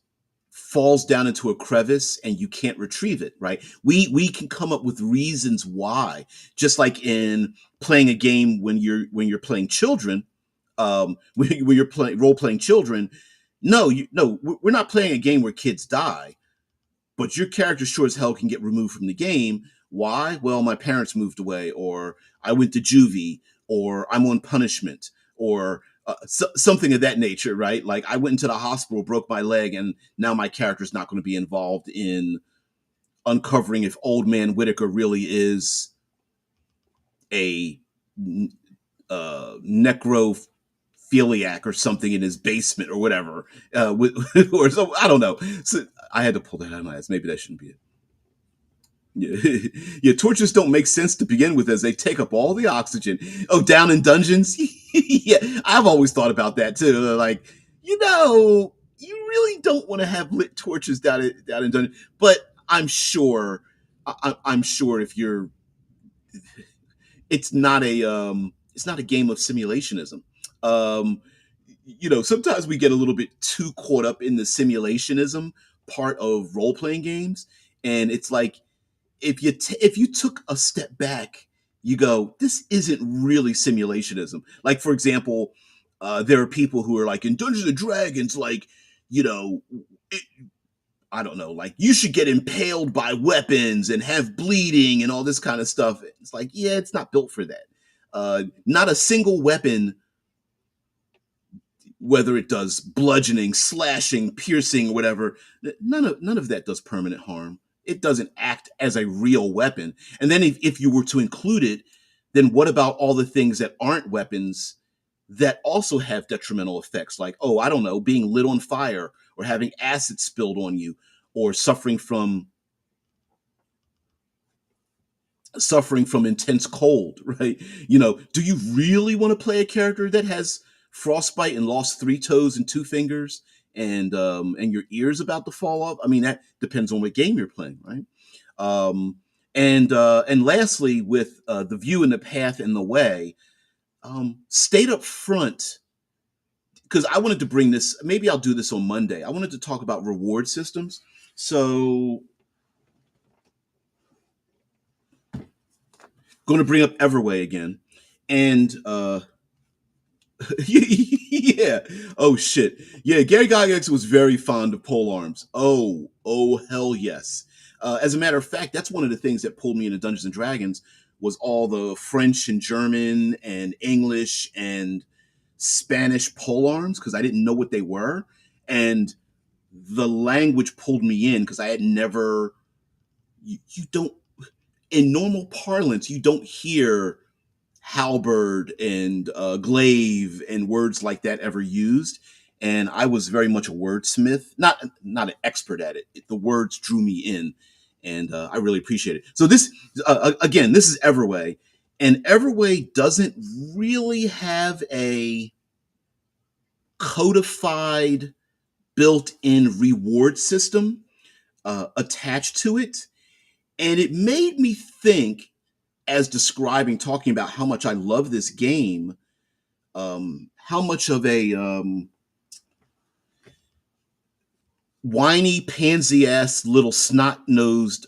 falls down into a crevice and you can't retrieve it, right? We can come up with reasons why, just like in playing a game when you're playing children, when you're playing role playing children. No, we're not playing a game where kids die, but your character sure as hell can get removed from the game. Why? Well, my parents moved away, or I went to juvie, or I'm on punishment, or something of that nature, right? Like I went into the hospital, broke my leg, and now my character's not going to be involved in. uncovering if Old Man Whitaker really is a necrophiliac or something in his basement or whatever, or so I don't know. So I had to pull that out of my ass. Maybe that shouldn't be it. Yeah. Yeah, torches don't make sense to begin with as they take up all the oxygen. Oh, down in dungeons? Yeah, I've always thought about that too. Like, you really don't want to have lit torches down in dungeons. But I'm sure, I'm sure if you're, it's not a game of simulationism. Um, Sometimes we get a little bit too caught up in the simulationism part of role playing games, and it's like if you took a step back, you go, this isn't really simulationism. Like for example, there are people who are like in Dungeons and Dragons, like you know, it, I don't know, like you should get impaled by weapons and have bleeding and all this kind of stuff. It's like, yeah, it's not built for that. Not a single weapon, whether it does bludgeoning, slashing, piercing, whatever, none of that does permanent harm. It doesn't act as a real weapon. And then if you were to include it, then what about all the things that aren't weapons that also have detrimental effects, like, oh, I don't know, being lit on fire or having acid spilled on you or suffering from intense cold, right? Do you really want to play a character that has frostbite and lost three toes and two fingers and your ears about to fall off? I mean, that depends on what game you're playing, right? Um, and lastly, with the view and the path and the way, stayed up front because I wanted to bring this. Maybe I'll do this on Monday. I wanted to talk about reward systems. So, going to bring up Everway again, and yeah. Oh shit. Yeah, Gary Gygax was very fond of pole arms. Oh, hell yes. As a matter of fact, that's one of the things that pulled me into Dungeons and Dragons was all the French and German and English and Spanish pole arms because I didn't know what they were, and the language pulled me in because I had never. You don't in normal parlance you don't hear halberd and glaive and words like that ever used. And I was very much a wordsmith, not an expert at it. The words drew me in, and I really appreciate it. So this again, this is Everway, and Everway doesn't really have a codified built-in reward system attached to it, and it made me think as talking about how much I love this game, how much of a whiny, pansy ass little snot nosed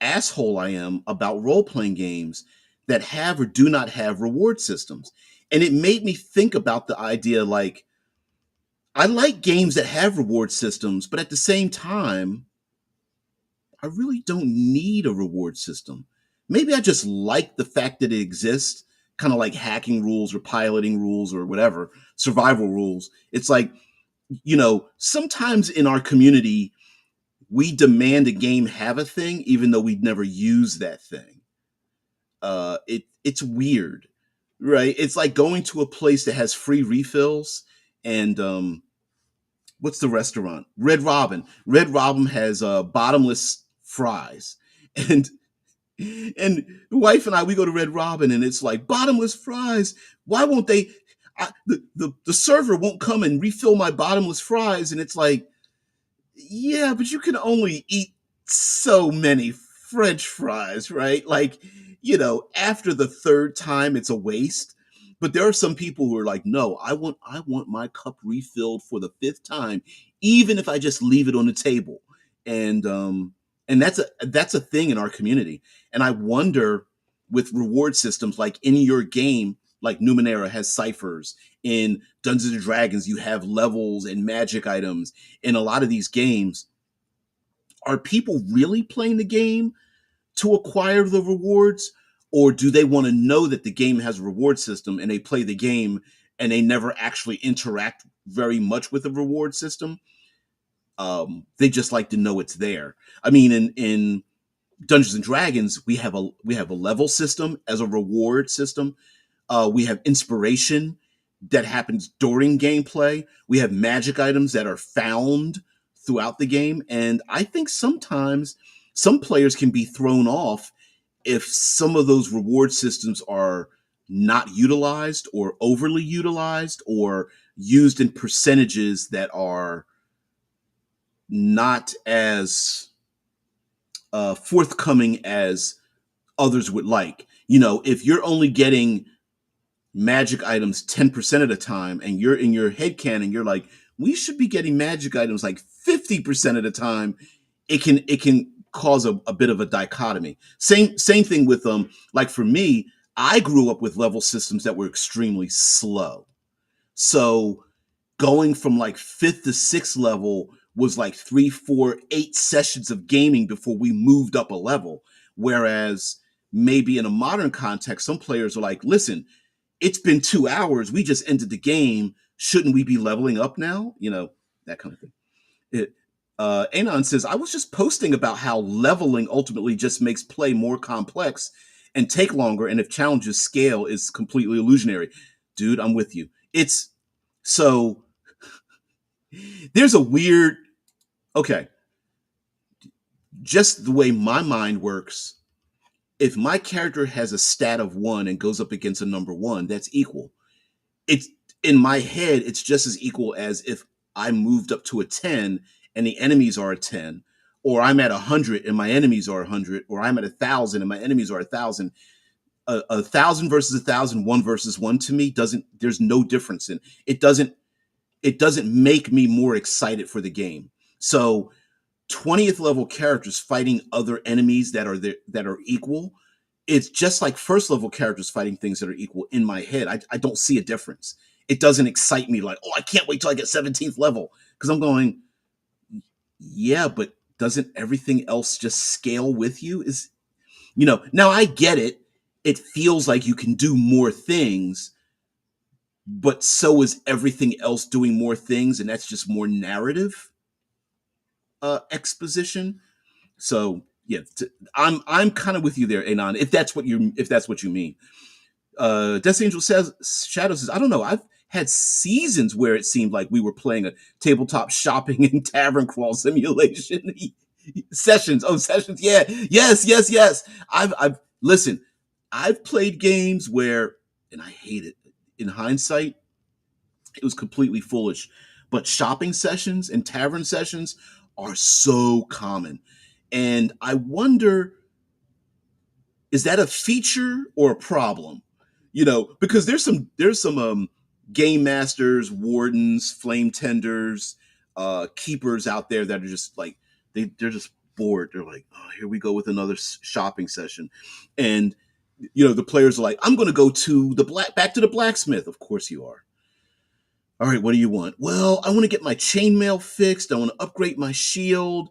asshole I am about role playing games that have or do not have reward systems. And it made me think about the idea like, I like games that have reward systems, but at the same time, I really don't need a reward system. Maybe I just like the fact that it exists, kind of like hacking rules or piloting rules or whatever, survival rules. It's like, sometimes in our community, we demand a game have a thing, even though we'd never use that thing. It's weird, right? It's like going to a place that has free refills and what's the restaurant? Red Robin. Red Robin has bottomless fries, and the wife and I, we go to Red Robin, and it's like bottomless fries. Why won't they? The server won't come and refill my bottomless fries, and it's like, yeah, but you can only eat so many French fries, right? Like, after the third time, it's a waste. But there are some people who are like, no, I want my cup refilled for the fifth time, even if I just leave it on the table. And that's a thing in our community. And I wonder with reward systems like in your game, like Numenera has ciphers. In Dungeons and Dragons, you have levels and magic items. In a lot of these games, are people really playing the game to acquire the rewards, or do they want to know that the game has a reward system and they play the game and they never actually interact very much with the reward system? They just like to know it's there. I mean, in Dungeons and Dragons, we have a level system as a reward system. We have inspiration that happens during gameplay. We have magic items that are found throughout the game, and I think sometimes some players can be thrown off if some of those reward systems are not utilized or overly utilized or used in percentages that are not as forthcoming as others would like. You know, if you're only getting magic items 10% of the time and you're in your head canon, you're like, we should be getting magic items like 50% of the time, it can cause a bit of a dichotomy. Same thing with like for me, I grew up with level systems that were extremely slow. So going from like fifth to sixth level was like 3, 4, 8 sessions of gaming before we moved up a level. Whereas maybe in a modern context, some players are like, listen, it's been 2 hours. We just ended the game. Shouldn't we be leveling up now? You know, that kind of thing. Anon says, I was just posting about how leveling ultimately just makes play more complex and take longer. And if challenges scale is completely illusionary. Dude, I'm with you. It's so there's a weird, okay, just the way my mind works. If my character has a stat of 1 and goes up against a number 1, that's equal. It's in my head, it's just as equal as if I moved up to a 10 and the enemies are a 10, or I'm at 100 and my enemies are 100, or I'm at 1,000 and my enemies are 1,000. A thousand versus 1,000, 1 versus 1 to me doesn't. There's no difference in it. Doesn't make me more excited for the game. So 20th level characters fighting other enemies that are equal, it's just like first level characters fighting things that are equal in my head. I don't see a difference. It doesn't excite me like, oh, I can't wait till I get 17th level. Because I'm going, yeah, but doesn't everything else just scale with you? Is now I get it. It feels like you can do more things, but so is everything else doing more things, and that's just more narrative exposition. So yeah, I'm kind of with you there, Anon. If that's what you mean. Death Angel says Shadow says, I don't know. I've had seasons where it seemed like we were playing a tabletop shopping and tavern crawl simulation sessions. Oh, sessions. Yeah. Yes. I've listen. I've played games where, and I hate it. In hindsight, it was completely foolish. But shopping sessions and tavern sessions are so common. And I wonder, is that a feature or a problem? Because there's some game masters, wardens, flame tenders, keepers out there that are just like they're just bored. They're like, oh, here we go with another shopping session. And the players are like, I'm going to go to back to the blacksmith. Of course you are. All right, what do you want? Well, I want to get my chainmail fixed. I want to upgrade my shield.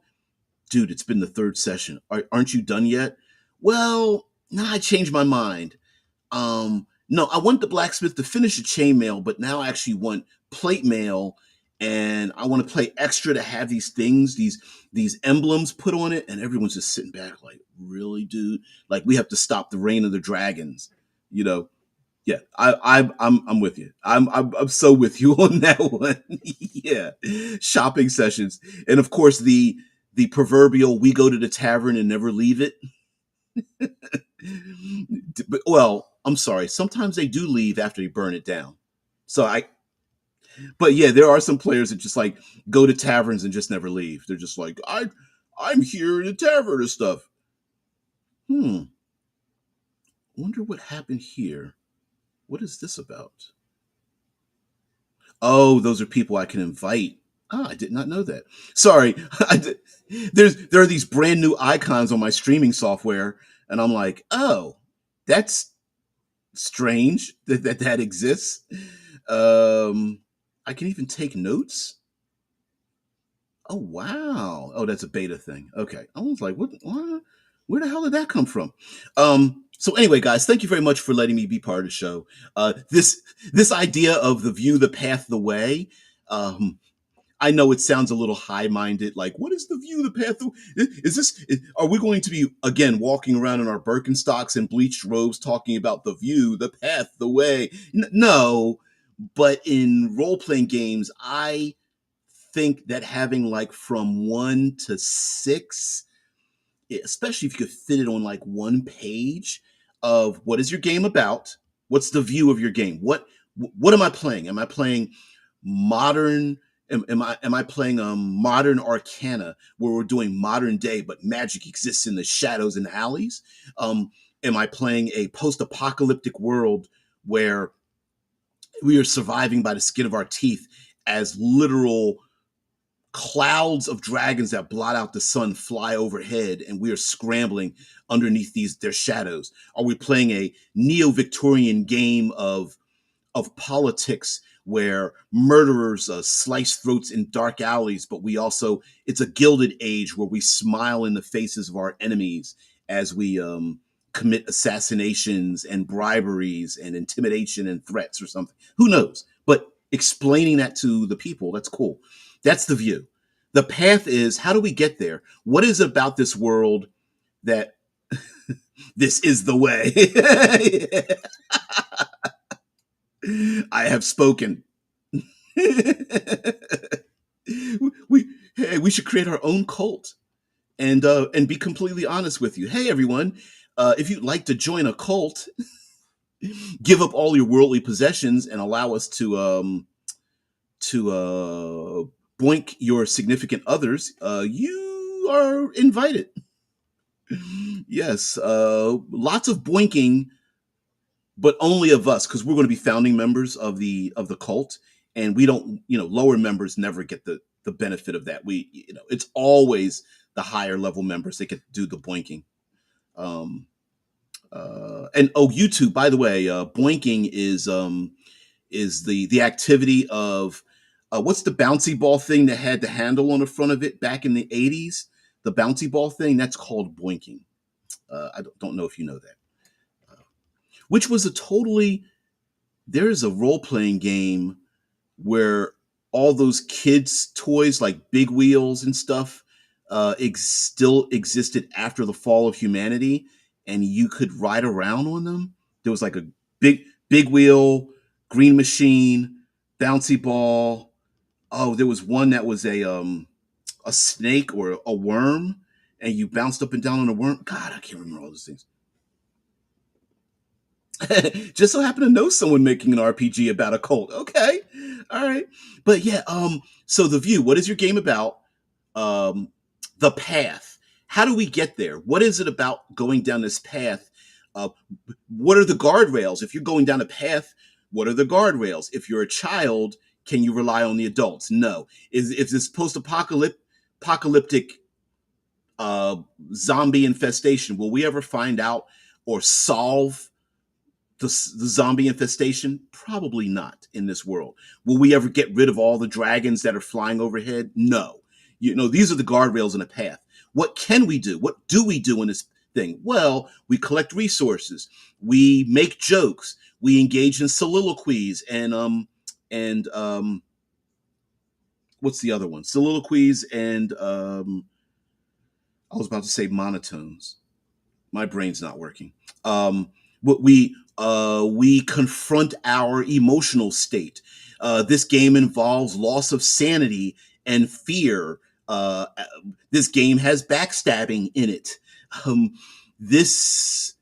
Dude, it's been the third session. Aren't you done yet? Well, I changed my mind. No, I want the blacksmith to finish the chainmail, but now I actually want plate mail, and I want to play extra to have these things, these emblems put on it, and everyone's just sitting back like, really, dude? Like we have to stop the reign of the dragons, you know? Yeah, I'm with you. I'm so with you on that one. Yeah, shopping sessions, and of course the proverbial we go to the tavern and never leave it. But, well, I'm sorry. Sometimes they do leave after they burn it down. So but yeah, there are some players that just like go to taverns and just never leave. They're just like, I'm here in the tavern and stuff. Hmm. Wonder what happened here. What is this about? Oh, those are people I can invite. Ah, I did not know that. Sorry, there are these brand new icons on my streaming software, and I'm like, oh, that's strange that exists. Um, I can even take notes. Oh wow! Oh, that's a beta thing. Okay, I was like, what? Where the hell did that come from? So anyway, guys, thank you very much for letting me be part of the show. This idea of the view, the path, the way. Um, I know it sounds a little high-minded, like, what is the view, the path? Is this, are we going to be, again, walking around in our Birkenstocks and bleached robes talking about the view, the path, the way? No, but in role-playing games, I think that having like from 1 to 6, especially if you could fit it on like one page of what is your game about, what's the view of your game, what am I playing? Am I playing modern? Am I playing modern arcana where we're doing modern day, but magic exists in the shadows and alleys? Um, am I playing a post-apocalyptic world where we are surviving by the skin of our teeth as literal clouds of dragons that blot out the sun fly overhead and we are scrambling underneath these their shadows? Are we playing a neo-Victorian game of politics where murderers slice throats in dark alleys, but we also, it's a gilded age where we smile in the faces of our enemies as we commit assassinations and briberies and intimidation and threats or something? Who knows? But explaining that to the people, that's cool. That's the view. The path is, how do we get there? What is it about this world that this is the way? I have spoken. we Hey, we should create our own cult and be completely honest with you. Hey, everyone, if you'd like to join a cult, give up all your worldly possessions and allow us to boink your significant others. You are invited. Yes, lots of boinking, but only of us, because we're going to be founding members of the cult, and we don't, lower members never get the benefit of that. It's always the higher level members that get to do the boinking. um and oh, YouTube, by the way, boinking is the activity of what's the bouncy ball thing that had the handle on the front of it back in the 80s? The bouncy ball thing, that's called boinking. I don't know if you know that. Which was a totally, there is a role playing game where all those kids' toys like Big Wheels and stuff still existed after the fall of humanity, and you could ride around on them. There was like a big wheel, green machine, bouncy ball. Oh, there was one that was a snake or a worm, and you bounced up and down on a worm. God, I can't remember all those things. Just so happen to know someone making an RPG about a cult. Okay. All right. But yeah, so the view, what is your game about? Um, the path. How do we get there? What is it about going down this path? Uh, what are the guardrails? If you're going down a path, what are the guardrails? If you're a child, can you rely on the adults? No. Is this apocalyptic uh, zombie infestation? Will we ever find out or solve the zombie infestation? Probably not in this world. Will we ever get rid of all the dragons that are flying overhead? No. These are the guardrails in a path. What can we do? What do we do in this thing? Well, we collect resources. We make jokes. We engage in soliloquies and what's the other one? Soliloquies and I was about to say monotones. My brain's not working. We confront our emotional state. This game involves loss of sanity and fear. This game has backstabbing in it. Um, this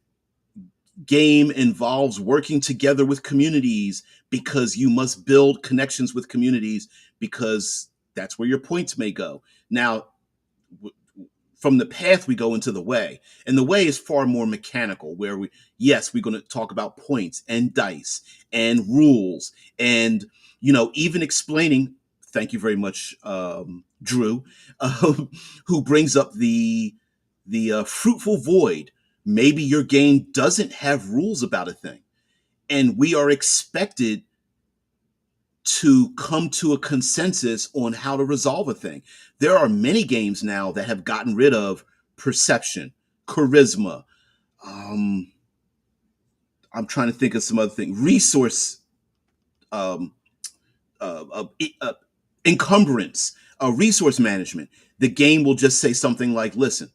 game involves working together with communities because you must build connections with communities because that's where your points may go. Now, from the path we go into the way, and the way is far more mechanical, where we're going to talk about points and dice and rules and even explaining. Thank you very much, Drew, who brings up the fruitful void. Maybe your game doesn't have rules about a thing, and we are expected to come to a consensus on how to resolve a thing. There are many games now that have gotten rid of perception, charisma. Um, I'm trying to think of some other thing. Resource. Um, uh, uh, uh, Encumbrance, resource management. The game will just say something like, listen,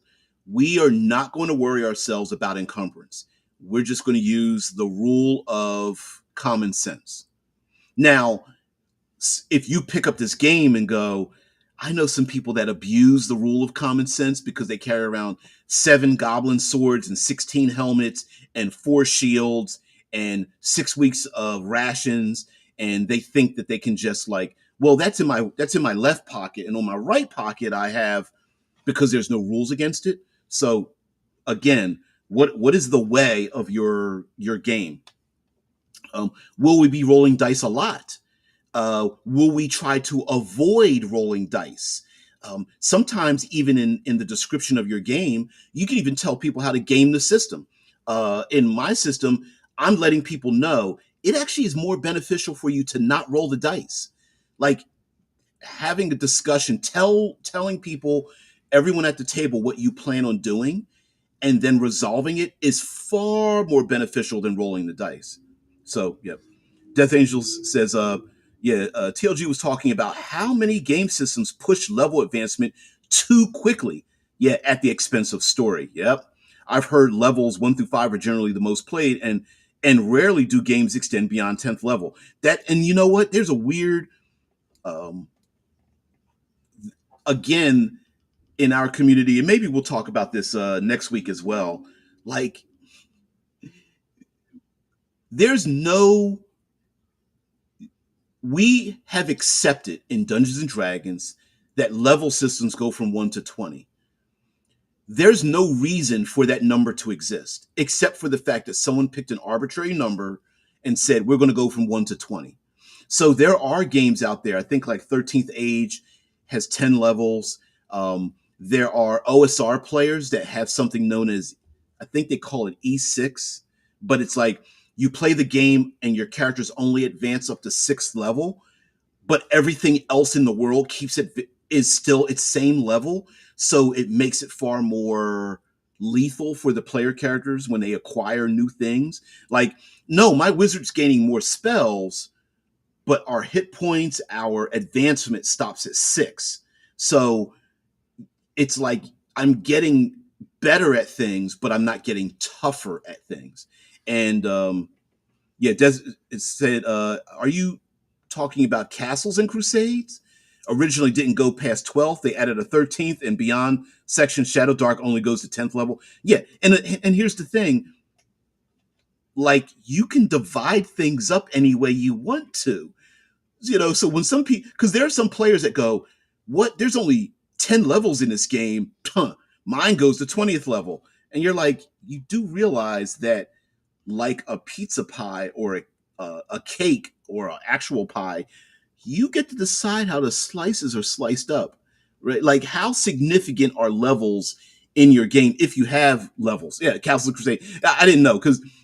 we are not going to worry ourselves about encumbrance. We're just going to use the rule of common sense. Now, if you pick up this game and go, I know some people that abuse the rule of common sense because they carry around 7 goblin swords and 16 helmets and 4 shields and 6 weeks of rations, and they think that they can just like, well, that's in my left pocket, and on my right pocket I have, because there's no rules against it. So again, what is the way of your game? Will we be rolling dice a lot? Will we try to avoid rolling dice? Sometimes, even in the description of your game, you can even tell people how to game the system. In my system, I'm letting people know it actually is more beneficial for you to not roll the dice. Like having a discussion, telling people, everyone at the table, what you plan on doing, and then resolving it is far more beneficial than rolling the dice. So, yeah. Death Angels says, TLG was talking about how many game systems push level advancement too quickly, yet at the expense of story. Yep. I've heard levels 1 through 5 are generally the most played, and rarely do games extend beyond 10th level. That, and you know what? There's a weird, um, again, in our community, and maybe we'll talk about this next week as well. Like, there's no we have accepted in Dungeons and Dragons that level systems go from 1 to 20. There's no reason for that number to exist, except for the fact that someone picked an arbitrary number and said, we're going to go from 1 to 20. So there are games out there, I think like 13th Age has 10 levels. There are OSR players that have something known as, I think they call it E6, but it's like you play the game and your characters only advance up to 6th level, but everything else in the world keeps it is still its same level, so it makes it far more lethal for the player characters when they acquire new things. Like, no, my wizard's gaining more spells, but our hit points, our advancement stops at 6. So it's like I'm getting better at things, but I'm not getting tougher at things. And yeah, it said, are you talking about castles and crusades? Originally didn't go past 12th. They added a 13th and beyond section. Shadow Dark only goes to 10th level. Yeah, and here's the thing, like you can divide things up any way you want to. So when some people, because there are some players that go, what? There's only 10 levels in this game. Huh, mine goes to 20th level. And you're like, you do realize that like a pizza pie or a cake or an actual pie, you get to decide how the slices are sliced up, right? Like how significant are levels in your game if you have levels? Yeah, Castle Crusade. I didn't know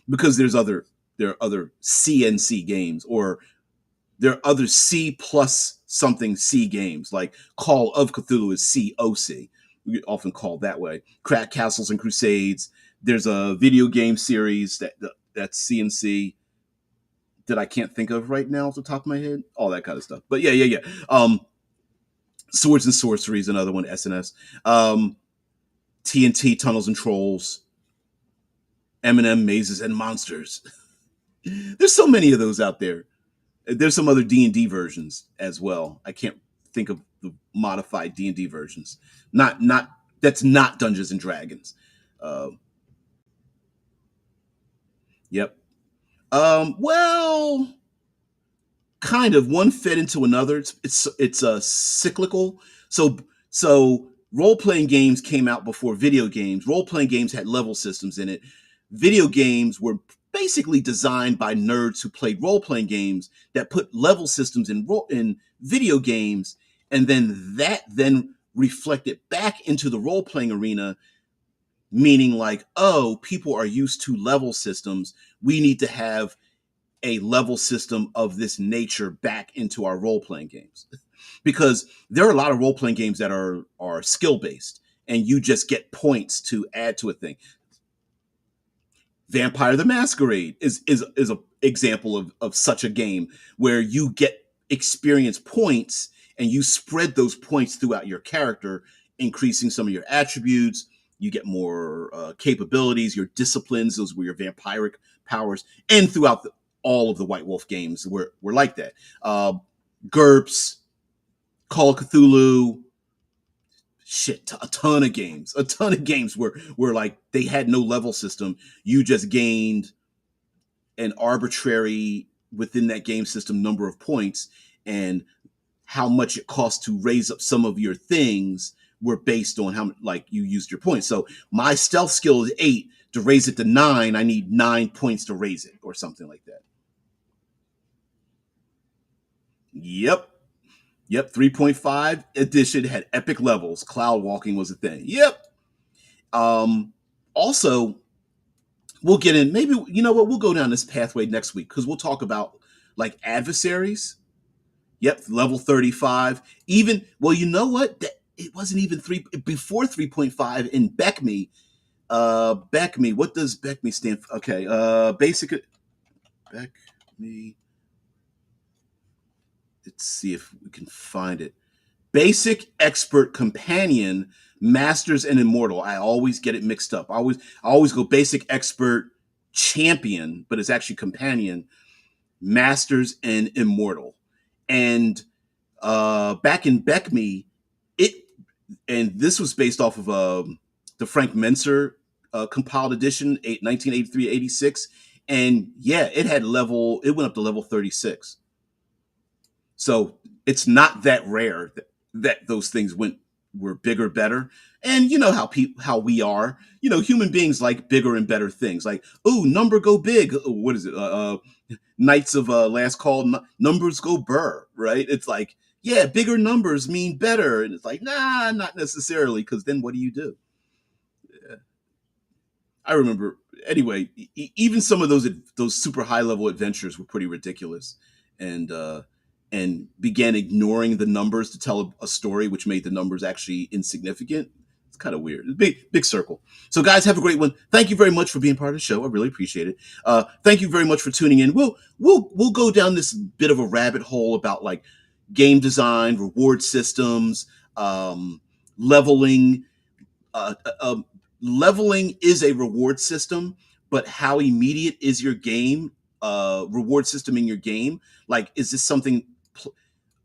because there are other CNC games, or there are other C plus something C games, like Call of Cthulhu is COC. We often called that way. Crack Castles and Crusades. There's a video game series that's CNC that I can't think of right now off the top of my head. All that kind of stuff. But yeah. Swords and Sorcery is another one. SNS. TNT Tunnels and Trolls. M&M Mazes and Monsters. There's so many of those out there. There's some other D&D versions as well. I can't think of the modified D&D versions. Not that's not Dungeons and Dragons. Uh, yep. Well, kind of, one fed into another. It's a cyclical. So role playing games came out before video games. Role playing games had level systems in it. Video games were basically designed by nerds who played role playing games that put level systems in video games, and then reflected back into the role playing arena, meaning like, oh, people are used to level systems. We need to have a level system of this nature back into our role playing games, because there are a lot of role playing games that are skill based, and you just get points to add to a thing. Vampire the Masquerade is a example of such a game where you get experience points and you spread those points throughout your character, increasing some of your attributes. You get more capabilities, your disciplines, those were your vampiric powers, and throughout all of the White Wolf games were like that. GURPS, Call of Cthulhu, shit, a ton of games where like they had no level system. You just gained an arbitrary within that game system number of points, and how much it costs to raise up some of your things were based on how like you used your points. So my stealth skill is 8. To raise it to 9, I need 9 points to raise it, or something like that. Yep. Yep. 3.5 edition had epic levels. Cloud walking was a thing. Yep. Also, we'll get in, maybe, you know what, we'll go down this pathway next week, because we'll talk about like adversaries. Yep, level 35. Even, well, you know what? It wasn't even 3 before 3.5 in Beckme. Beckme. What does Beckme stand for? Okay. Basic Beckme. Let's see if we can find it. Basic, expert, companion, masters, and immortal. I always get it mixed up. I always go basic, expert, champion, but it's actually companion, masters, and immortal. And back in Beckme, it and this was based off of the Frank Menser compiled edition, 1983-86. And yeah, it went up to level 36. So it's not that rare that those things were bigger, better. And you know how we are. You know, human beings like bigger and better things. Like, oh, number go big. What is it? Knights of Last Call, numbers go burr, right? It's like, yeah, bigger numbers mean better. And it's like, nah, not necessarily, because then what do you do? I remember, anyway, even some of those super high level adventures were pretty ridiculous, and began ignoring the numbers to tell a story, which made the numbers actually insignificant. It's kind of weird. Big circle. So, guys, have a great one. Thank you very much for being part of the show. I really appreciate it. Thank you very much for tuning in. We'll go down this bit of a rabbit hole about like game design, reward systems, leveling. Uh, uh, um, Leveling is a reward system, but how immediate is your game reward system in your game? Like, is this something?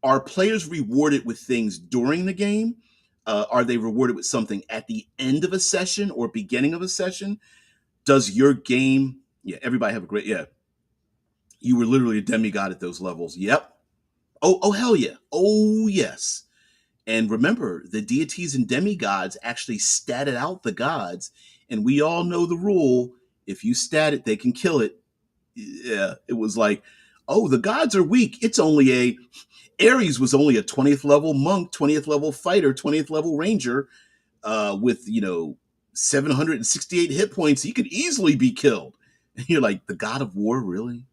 Are players rewarded with things during the game? Are they rewarded with something at the end of a session or beginning of a session? Does your game? Yeah, everybody have a great. Yeah, you were literally a demigod at those levels. Yep. Oh hell yeah. Oh yes. And remember, the deities and demigods actually statted out the gods, and we all know the rule: if you stat it, they can kill it. Yeah, it was like, oh, the gods are weak. It's only a Ares was only a 20th level monk, 20th level fighter, 20th level ranger, with 768 hit points. He could easily be killed. And you're like, the god of war, really?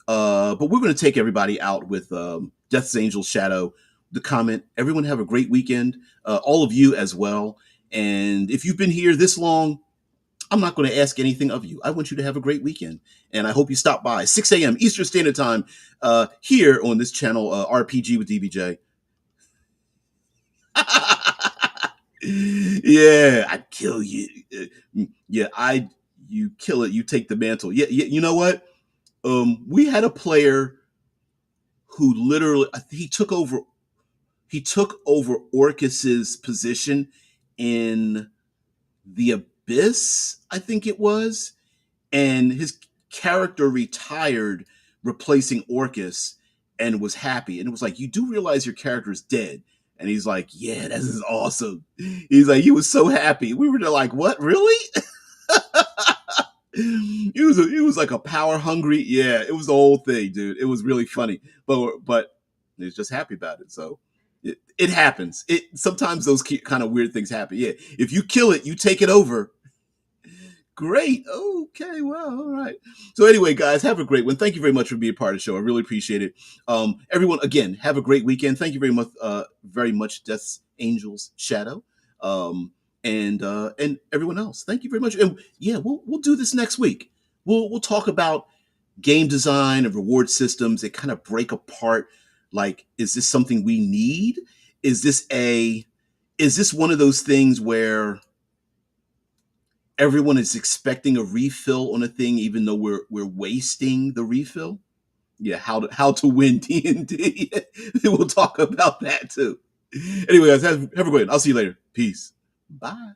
But we're going to take everybody out with Death's Angel's Shadow. The comment, everyone have a great weekend. All of you as well. And if you've been here this long, I'm not going to ask anything of you. I want you to have a great weekend. And I hope you stop by 6 a.m. Eastern Standard Time here on this channel, RPG with DBJ. Yeah, I'd kill you. Yeah, you kill it. You take the mantle. Yeah, you know what? We had a player who literally he took over Orcus's position in the Abyss, I think it was, and his character retired, replacing Orcus, and was happy. And it was like, you do realize your character is dead? And he's like, yeah, this is awesome. He's like, he was so happy. We were like, what, really? He was like a power hungry. Yeah, it was the whole thing, dude. It was really funny, but he was just happy about it. So it happens. It sometimes those kind of weird things happen. Yeah, if you kill it, you take it over. Great. Okay. Well, all right. So anyway, guys, have a great one. Thank you very much for being part of the show. I really appreciate it. Everyone, again, have a great weekend. Thank you very much, Death's Angel's Shadow, and everyone else. Thank you very much. And yeah, we'll do this next week. We'll talk about game design and reward systems that kind of break apart Like, is this something we need? Is this a is this one of those things where everyone is expecting a refill on a thing even though we're wasting the refill? Yeah, how to win D&D. We'll talk about that too. Anyway, guys, have a great one. I'll see you later. Peace. Bye.